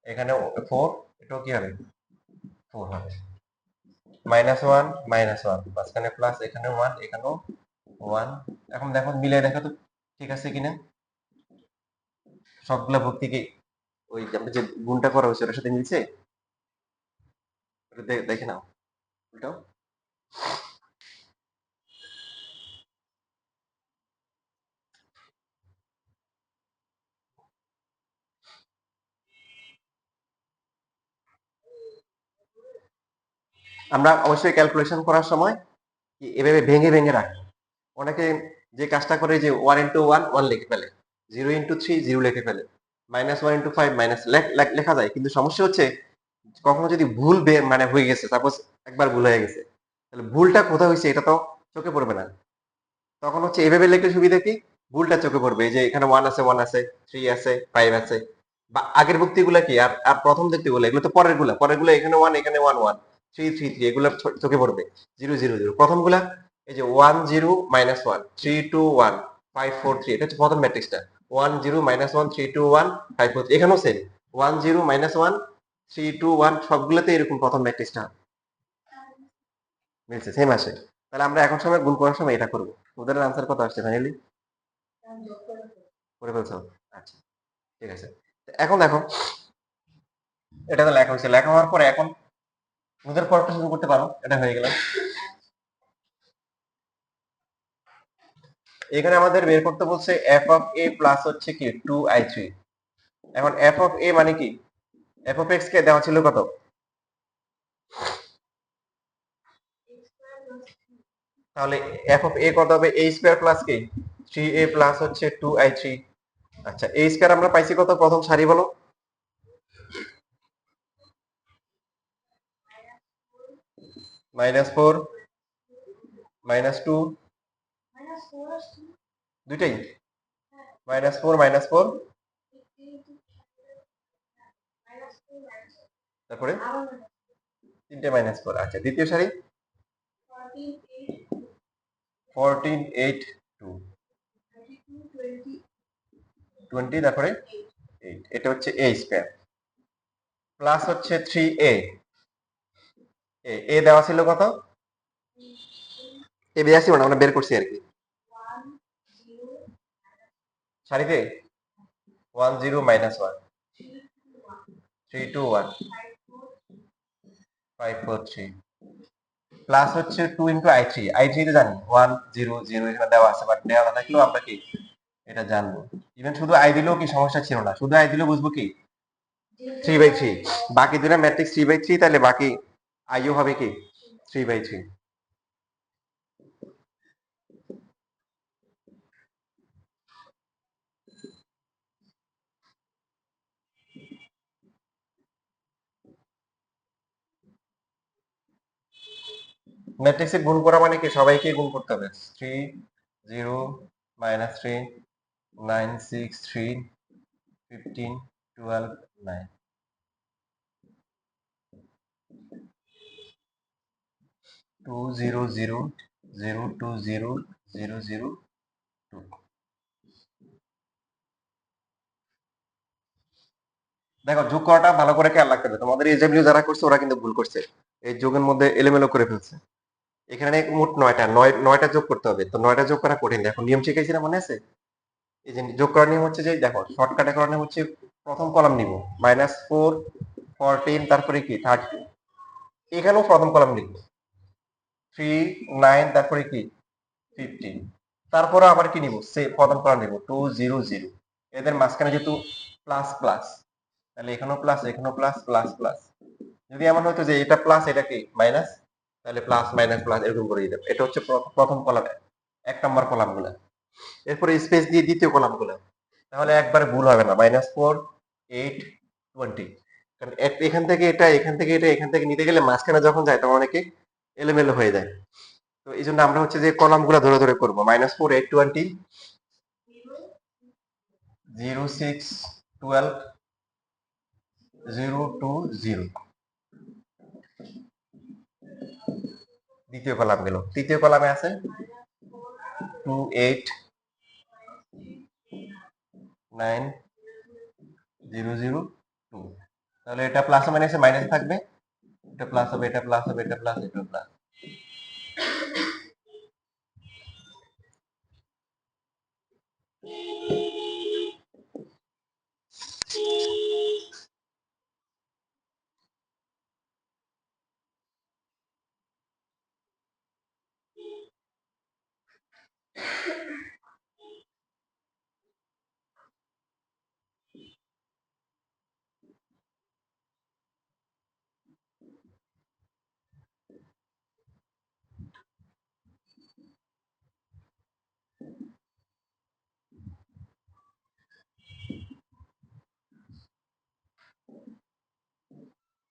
এখানেও 4, এটাও কি হবে 4 হবে, -1 -1, মাঝখানে প্লাস, এখানে 1, এখানেও 1। এখন দেখো মিলে দেখো তো ঠিক আছে কিনা, সবগুলা ভর্তি কি ওই যে গুণটা করা হয়েছে ওটার সাথে মিলছে, দেখে নাও উল্টাও। আমরা অবশ্যই ক্যালকুলেশন করার সময় এভাবে ভেঙে ভেঙে রাখি। অনেকে যে কাজটা করে যে 1 ইন্টু 1 1 লিখে ফেলে, 0 ইন্টু 3 0 লিখে ফেলে, -1 ইন্টু 5 মাইনাস লেখা যায়, কিন্তু সমস্যা হচ্ছে কখনো যদি ভুল মানে হয়ে গেছে, সাপোজ একবার ভুল হয়ে গেছে, তাহলে ভুলটা কোথায় হয়েছে এটা তো চোখে পড়বে না। তখন হচ্ছে এভাবে লিখলে সুবিধা কি, ভুলটা চোখে পড়বে, এই যে এখানে 1 আছে 1 আছে 3 আছে 5 আছে, বা আগের ভুক্তিগুলা কি আর আর প্রথম ভুক্তিগুলো এগুলো তো পরের গুলা এখানে 1 এখানে 1 1 3 3 3, এগুলো চোখে পড়বে। 0 0 0 প্রথম গুলা এই যে 1 0 -1 3 2 1 5 4 3, এটা হচ্ছে প্রথম ম্যাট্রিক্সটা। 1 0 -1 3 2 1 5 4 3, এখানেও সেম 1 0 -1 3 2 1, সবগুলোতে এরকম প্রথম ম্যাট্রিক্সটা মিলছে, সেম আসে। তাহলে আমরা এখন সময় গুণ করার সময় এটা করব। ওদের আনসার কত আসছে ফাইনালি করে ফেলছো? আচ্ছা ঠিক আছে। এখন দেখো এটা তো লেখা হয়েছে, লেখা হওয়ার পরে এখন ওদের পড়াটা শুরু করতে পারো, এটা হয়ে গেল। এখানে আমাদের বের করতে বলছে f অফ a প্লাস হচ্ছে কি 2i3। এখন f অফ a মানে কি, f অফ x কে দেওয়া ছিল কত তাহলে এফ অফ এ কত হবে? এ স্কয়ার প্লাস কি 3a প্লাস হচ্ছে 2i3। আচ্ছা এ স্কয়ার আমরা পাইছি কত প্রথম সারি বলো? -4 -2 দুইটাই -4 তারপরে তিনটে -4। আচ্ছা দ্বিতীয় সারি 14 8 2 20 তারপরে 8। এটা হচ্ছে a স্কয়ার প্লাস হচ্ছে 3a। এ দেওয়া ছিল কত? এ দেওয়া ছিল না, আমরা বের করছি আর কি সারিতে 1 0 -1 3 2 1 5 4 3 প্লাস হচ্ছে 2 ইন্টু i3। i3 তো জানি 1 0 0 এখানে দেওয়া আছে, বাট দেওয়া না থাকলেও আমরা কি এটা জানবো। ইভেন শুধু আই দিলেও কি সমস্যা ছিল না, শুধু আই দিলেও বুঝবো কি 3/3। বাকি দুটো ম্যাট্রিক্স 3/3, তাহলে বাকি আইও হবে কি 3/3। ম্যাট্রিক্সে গুণ করা মানে কি সবাইকে গুণ করতে হবে। 3 0 -3 9 6 3 15 12 9 2 0 0 0 2 0 0 0 2। দেখো যোগ করাটা ভালো করে খেয়াল রাখতে হবে, তোমাদের এজেবিলিউ যারা করছে ওরা কিন্তু ভুল করছে, এই যোগের মধ্যে এলোমেলো করে ফেলছে। এখানে মোট 9টা, 9টা যোগ করতে হবে, তো 9টা যোগ করা কঠিন। এখন নিয়ম শিখাইছি না, মনে আছে? এই যে যোগ করার নিয়ম হচ্ছে যে দেখো শর্টকাটে করার নিয়ম হচ্ছে প্রথম কলাম নিব -4 14 তারপরে কি 30, এখানেও প্রথম কলাম লিখব 3 9 তারপরে কি 15, তারপরে আবার কি নিব সে প্রথম কলাম নিব 2 0 0। এদের মাঝখানে যেহেতু প্লাস প্লাস, তাহলে এখানেও প্লাস এখানেও প্লাস প্লাস প্লাস। যদি এমন হতো যে এটা প্লাস এটা কি মাইনাস, তাহলে প্লাস মাইনাস প্লাস এরকম করে দিতে। এটা হচ্ছে প্রথম কলাম, 1 নম্বর কলাম গুলা। এরপরে স্পেস দিয়ে দ্বিতীয় কলাম গুলা, তাহলে একবারে ভুল হবে না। -4 8 20, কারণ এখান থেকে এটা এখান থেকে এটা এখান থেকে নিতে গেলে মাঝখানে যখন যায় তখন অনেকে এলোমেলো হয়ে যায়। তো এই জন্য আমরা হচ্ছে যে কলাম গুলা ধরে ধরে করবো। -4 8 20 0 6 12 0 2 0। দ্বিতীয় কলাম গেল। তৃতীয় কলামে আছে 2 8 9 0 0 2। তাহলে এটা প্লাস মাইনাসে মাইনাস থাকবে, এটা প্লাস হবে, এটা প্লাস হবে, এটা প্লাস, এটা প্লাস।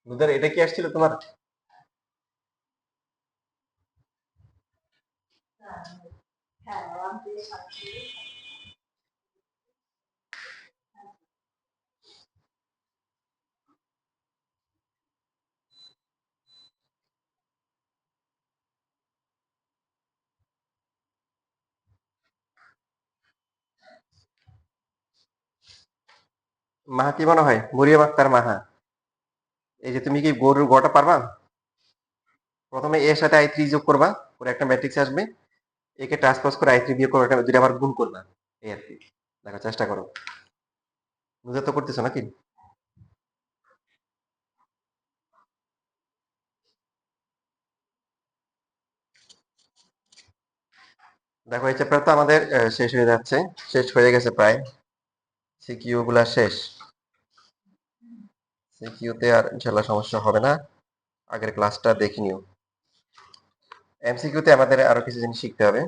বুঝলে এটা কি আসছিল তোমার? মাহা কি মনে হয়? মরিয়ম আক্তার মাহা, এই যে তুমি কি গরুর গটা পারবা? প্রথমে এর সাথে i3 যোগ করবা, করে একটা ম্যাট্রিক্স আসবে, একে ট্রান্সপোজ করে i3 বিয়োগ করে একটা দুইটা আবার গুণ করবা, এই আর কি। দেখো চেষ্টা করো, বুঝতে তো করতেছো নাকি? দেখো এই চ্যাপ্টার তো আমাদের শেষ হয়ে যাচ্ছে, শেষ হয়ে গেছে প্রায়। সিকিউ গুলা শেষ, সিকিউতে আর ইনশাল্লাহ সমস্যা হবে না। আগের ক্লাসটা দেখে নিও। এমসিকিউতে আমাদের আরো কিছু জিনিস শিখতে হবে।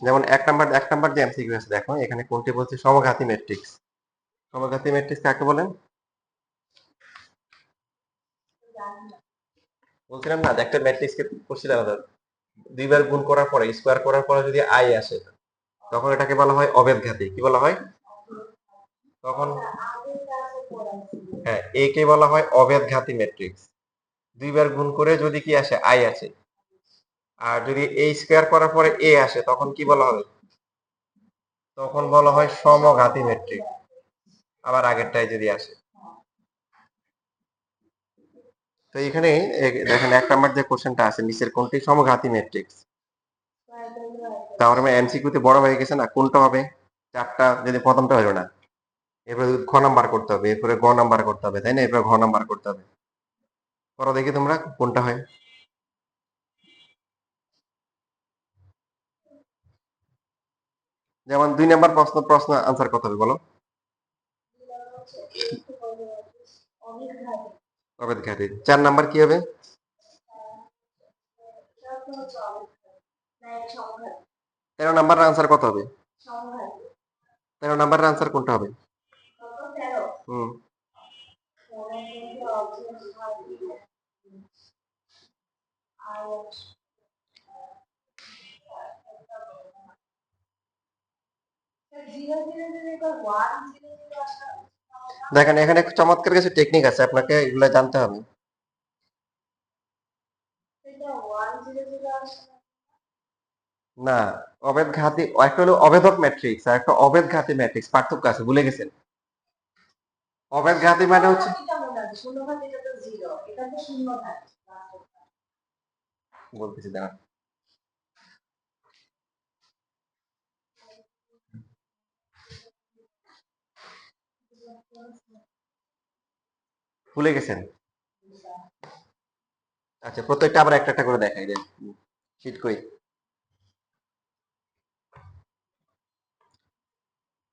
যেমন এক নাম্বার যে এমসিকিউ আছে, দেখো এখানে কোনটি বলছে সমঘাতী ম্যাট্রিক্স। সমঘাতী ম্যাট্রিক্স কাকে বলেন? বলছিলাম না যে একটা ম্যাট্রিক্সকে করছিলাম, দুইবার গুণ করার পরে স্কোয়ার করার পরে যদি আই আসে তখন এটাকে বলা হয় অভেদঘাতী। কি বলা হয় তখন? হ্যাঁ, এ কে বলা হয় অভেদঘাতী ম্যাট্রিক্স। দুইবার গুণ করে যদি কি আসে, আই আসে, আর যদি এ স্কোয়ার করার পরে এ আসে তখন কি বলা হবে? তখন বলা হয় সমঘাতী ম্যাট্রিক্স। আবার আগেরটাই যদি আসে। তো এখানে দেখেন এক নাম্বার যে কোশ্চেনটা আছে, নিচের কোনটি সমঘাতী ম্যাট্রিক্স? তাহলে এমসিকিউতে বড় হয়ে গেছে না, কোনটা হবে? চারটা, যদি প্রথমটা হলো না, এরপরে খ নাম্বার করতে হবে, এরপরে গ নাম্বার করতে হবে, তাই না? এরপরে ঘ নাম্বার করতে হবে। করো দেখি তোমরা কোনটা হয়। যেমন 2 নাম্বার প্রশ্ন আনসার কত হবে বলো? অভেদঘাতী। 4 নাম্বার কি হবে? 13 নাম্বার আনসার কত হবে? 13 নাম্বার আনসার কোনটা হবে? হুম, দেখেন এখানে চমৎকার কিছু টেকনিক আছে, আপনাকে এগুলো জানতে হবে। না, অভেদঘাতী একটা হলো অভেদক ম্যাট্রিক্স আর একটা অভেদঘাতী ম্যাট্রিক্স, পার্থক্য আছে, ভুলে গেছেন? অভেদঘাতী মানে হচ্ছে, বলতেছি দাঁড়ান, ভুলে গেছেন? আচ্ছা, প্রত্যেকটা আবার একটা একটা করে দেখাই দেন। শীট কই?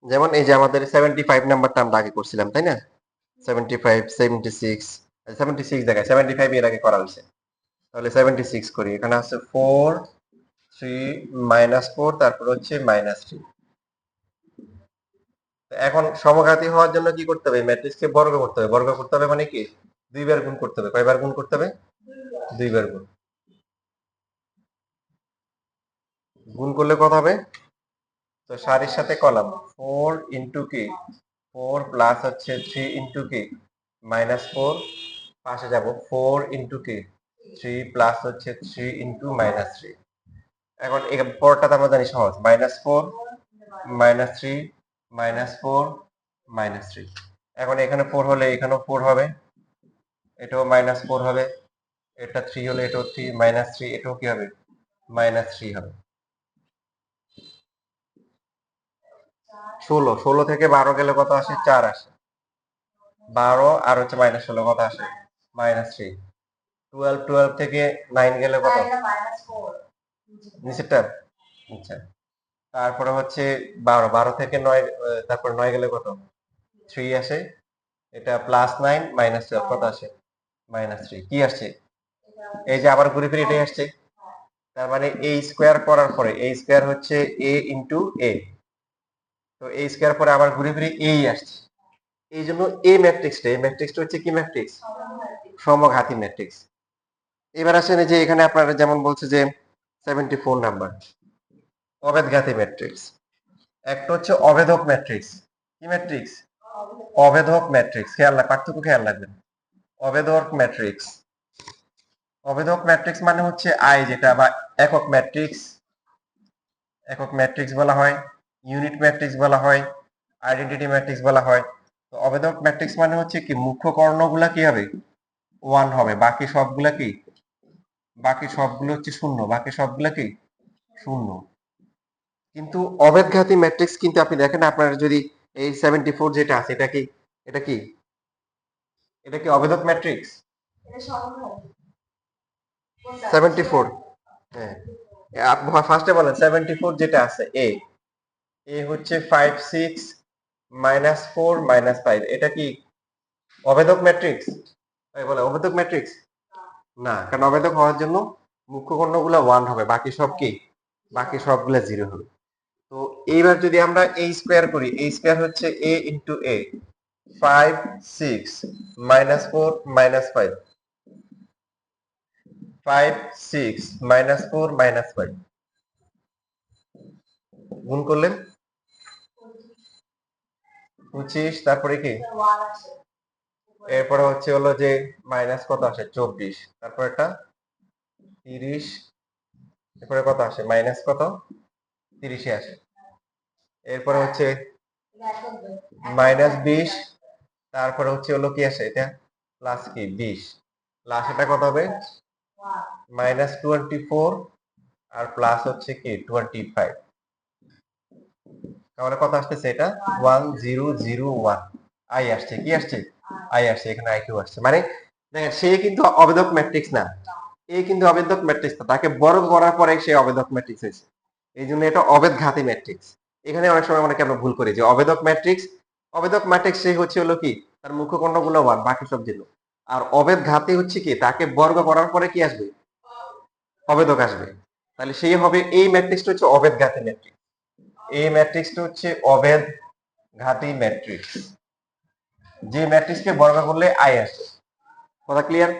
যেমন এই যে আমাদের 75 নাম্বারটা আমরা আগে করছিলাম, তাই না? 75, 76, 76 দেখায়, 75 এর আগে করা হয়েছে। তাহলে 76 করি, এখানে আছে 4 3 -4, তারপর হচ্ছে -3। এখন সমঘাতী হওয়ার জন্য কি করতে হবে? ম্যাট্রিক্সকে বর্গ করতে হবে। বর্গ করতে হবে মানে কি? দুইবার গুণ করতে হবে। কয়বার গুণ করতে হবে? দুইবার গুণ। গুণ করলে কত হবে? তো সারির সাথে কলাম, 4 ইন্টু কি 4 প্লাস হচ্ছে 3 ইন্টু কি -4, পাশে যাব 4 ইন্টু কি 3 প্লাস হচ্ছে 3 ইন্টু -3। এখন এই পরটা তো আমরা জানি সহজ, -4 -3 -4 -3। এখন এখানে 4 হলে এখানেও 4 হবে, এটাও -4 হবে, এটা 3 হলে এটাও 3, -3 এটাও কি হবে? -3 হবে। 16 থেকে 12 গেলে কত আসে? 4 আসে। 12 আর হচ্ছে -16 কত আসে? -3। 12 থেকে 9 গেলে কত? নিচেরটা? আচ্ছা, তারপরে হচ্ছে 12 থেকে 9, তারপর 9 গেলে কত? 3 আসে। এটা +9 -12 কত আসে? -3। কি আসছে? এই যে আবার ঘুরে ফিরে এটাই আসছে। তার মানে a স্কয়ার করার পরে a স্কয়ার হচ্ছে a ইন্টু a, তো a স্কয়ার পরে আবার ঘুরে ফিরে এই আসছে। এই জন্য এই ম্যাট্রিক্সটা হচ্ছে কি ম্যাট্রিক্স? সমঘাতী ম্যাট্রিক্স। এবার আসেন যে এখানে আপনারা যেমন বলছে যে 74 নাম্বার অভেদঘাতী ম্যাট্রিক্স। একটা হচ্ছে অভেদক ম্যাট্রিক্স। কি ম্যাট্রিক্স? অভেদক ম্যাট্রিক্স। পার্থক্য খেয়াল রাখবেন। অভেদক ম্যাট্রিক্স, অভেদক ম্যাট্রিক্স মানে হচ্ছে আই যেটা, বা একক ম্যাট্রিক্স, একক ম্যাট্রিক্স বলা হয়, ইউনিট ম্যাট্রিক্স বলা হয়, আইডেন্টিটি ম্যাট্রিক্স বলা হয়। তো অভেদক ম্যাট্রিক্স মানে হচ্ছে কি মুখ্য কর্ণগুলা কি হবে? 1 হবে, বাকি সবগুলা কি? বাকি সবগুলো হচ্ছে শূন্য, বাকি সবগুলা কি? শূন্য। কিন্তু অভেদঘাতী ম্যাট্রিক্স কিন্তু আপনি দেখেন, আপনার যদি এই 74 যেটা আছে, এটা কি? এটা কি? এটা কি অভেদক ম্যাট্রিক্স? 74, হ্যাঁ, আপনি ফার্স্টে বলেন 74 যেটা আছে এ, এ হচ্ছে 5 6 -4 -5, এটা কি অভেদক ম্যাট্রিক্স? তাই বলে অভেদক ম্যাট্রিক্স? না, কারণ অভেদক হওয়ার জন্য মুখ্য কর্ণগুলো 1 হবে, বাকি সব কি, বাকি সবগুলো 0 হবে। তো এইবার যদি আমরা a স্কয়ার করি, a স্কয়ার হচ্ছে a ইনটু a, 5 6 -4 -5, 5 6 -4 -5 গুণ করলেন 25, তারপরে কি, এরপরে হচ্ছে হলো যে মাইনাস কত আসে 24, তারপর একটা 30, এরপরে কত আসে মাইনাস কত 30 আসে, এরপরে হচ্ছে -20, তারপরে হচ্ছে হলো কি আসে এটা প্লাস কি 20, লাস্ট এটা কত হবে -24 আর প্লাস হচ্ছে কি 25, তাহলে কত আসতেছে এটা 1001 আই আসছে, কি আসছে আই আসছে, এখানে আই কিউ আসছে। মানে দেখেন সে কিন্তু অবেদক ম্যাট্রিক্স না, এ কিন্তু অবেদক ম্যাট্রিক্স না, তাকে বর্গ করার পরে সে অবেদক ম্যাট্রিক্স হয়েছে, এই জন্য এটা অবেদ ঘাতি ম্যাট্রিক্স। এখানে অনেক সময় অনেকে আমরা ভুল করি যে অবেদক ম্যাট্রিক্স, অবেদক ম্যাট্রিক্স সে হচ্ছে হলো কি তার মুখ্য কর্ণগুলো 1, বাকি সব জিরো। আর অবেদ ঘাতি হচ্ছে কি তাকে বর্গ করার পরে কি আসবে, অবেদক আসবে। তাহলে সেই হবে এই ম্যাট্রিক্সটা হচ্ছে অবেদ ঘাতি ম্যাট্রিক্স, এই ম্যাট্রিক্সটা হচ্ছে অবেদ ঘাতি ম্যাট্রিক্স, যে ম্যাট্রিক্সকে বর্গ করলে আই আসে। কথা ক্লিয়ার?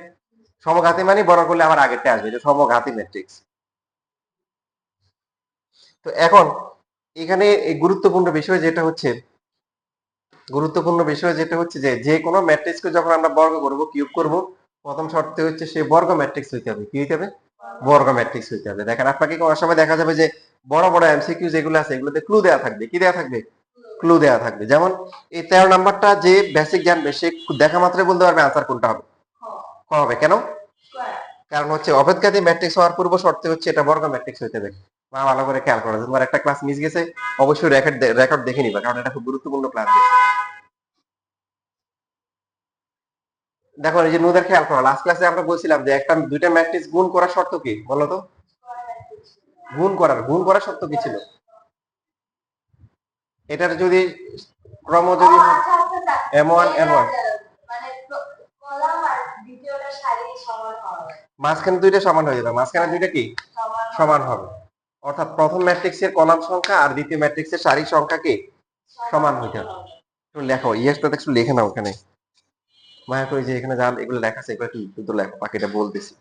সমঘাতী মানে বর্গ করলে আবার আগেরটা আসবে, এটা সমঘাতী ম্যাট্রিক্স। তো এখন এখানে এই গুরুত্বপূর্ণ বিষয় যেটা হচ্ছে, গুরুত্বপূর্ণ বিষয় যেটা হচ্ছে যে যে কোনো ম্যাট্রিক্সকে যখন আমরা বর্গ করব, কিউব করব, প্রথম শর্ত হচ্ছে সে বর্গ ম্যাট্রিক্স হইতে হবে। কি হইতে হবে? বর্গ ম্যাট্রিক্স হইতে হবে। দেখেন আপনাকে কোনো সময় দেখা যাবে যে বড় বড় এমসিকিউ যেগুলো আছে এগুলোতে ক্লু দেওয়া থাকবে। কি দেওয়া থাকবে? ক্লু দেওয়া থাকবে। যেমন এই 13 নাম্বারটা যে বেসিক জানবে সে দেখা মাত্রই বলতে পারবে আনসার কোনটা হবে। ক হবে কেন? কারণ হচ্ছে অভেদঘাতী ম্যাট্রিক্স হওয়ার পূর্ব শর্তে হচ্ছে এটা বর্গ ম্যাট্রিক্স হইতে হবে। মা ভালো করে খেয়াল করো, তোমার একটা ক্লাস মিস গেছে অবশ্যই রেকর্ড দেখে নিবা, কারণ এটা খুব গুরুত্বপূর্ণ ক্লাস। দেখো এই যে নুদের খেয়াল করো, লাস্ট ক্লাসে আমরা বলছিলাম যে একটা দুইটা ম্যাট্রিক্স গুণ করার শর্ত কি বলো তো? গুণ করার শর্ত কি ছিল? এটার যদি ক্রম যদি m1 n1, মাঝখানে দুইটা সমান হয়ে যাবে, মাঝখানে দুইটা কি সমান হবে, অর্থাৎ প্রথম ম্যাট্রিক্সের কলাম সংখ্যা আর দ্বিতীয় ম্যাট্রিক্সের সারির সংখ্যা কি সমান হইতে হবে। একটু লেখো, ইয়েসটা একটু লিখে নাও ওখানে, মায়া করে যে এখানে যা এগুলো লেখা আছে এগুলো একটু দ্রুত লেখো, বাকিটা বলতেছি।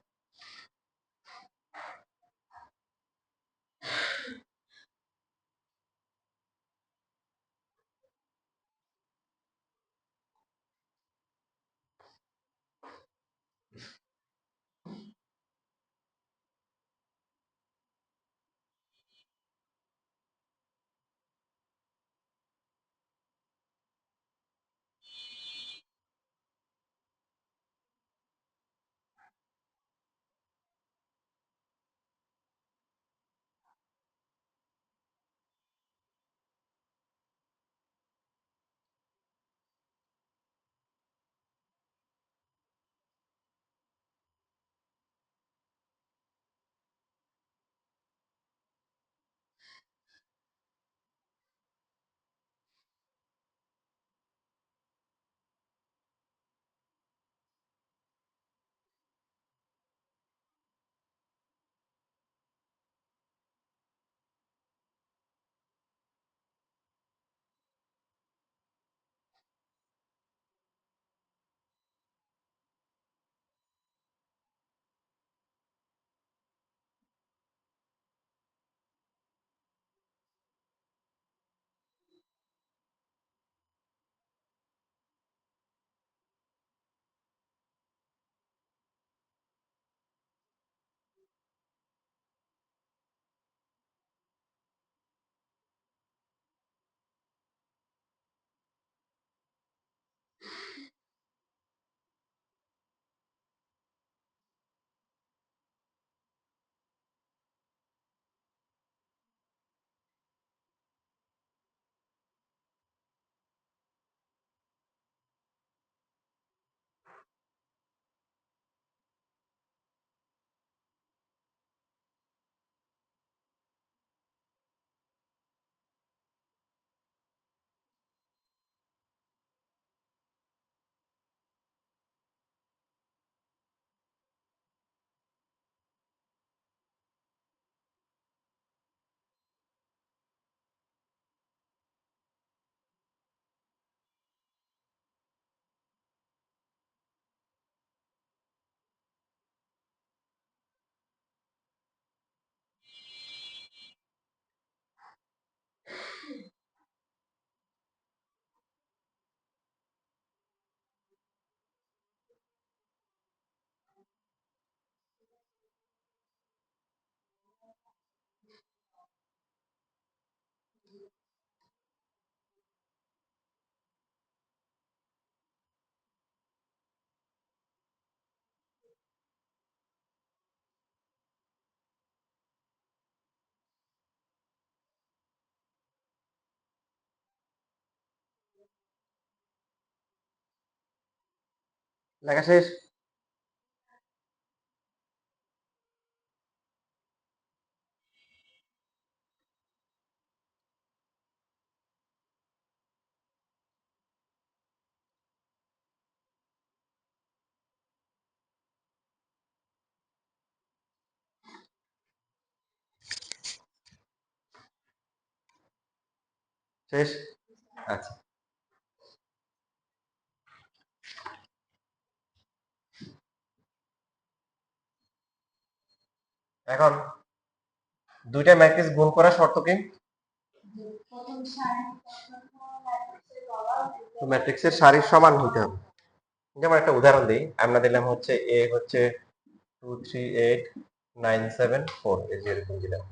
লেখা শেষ? শেষ? আচ্ছা, এখন দুইটা ম্যাট্রিক্স গুণ করার শর্ত কি? ম্যাট্রিক্সের সারির সমান হতে হবে। যেমন একটা উদাহরণ দিই, আমরা দিলাম হচ্ছে এ হচ্ছে 2 3 8 9 7 4, এই যে এরকম দিলাম।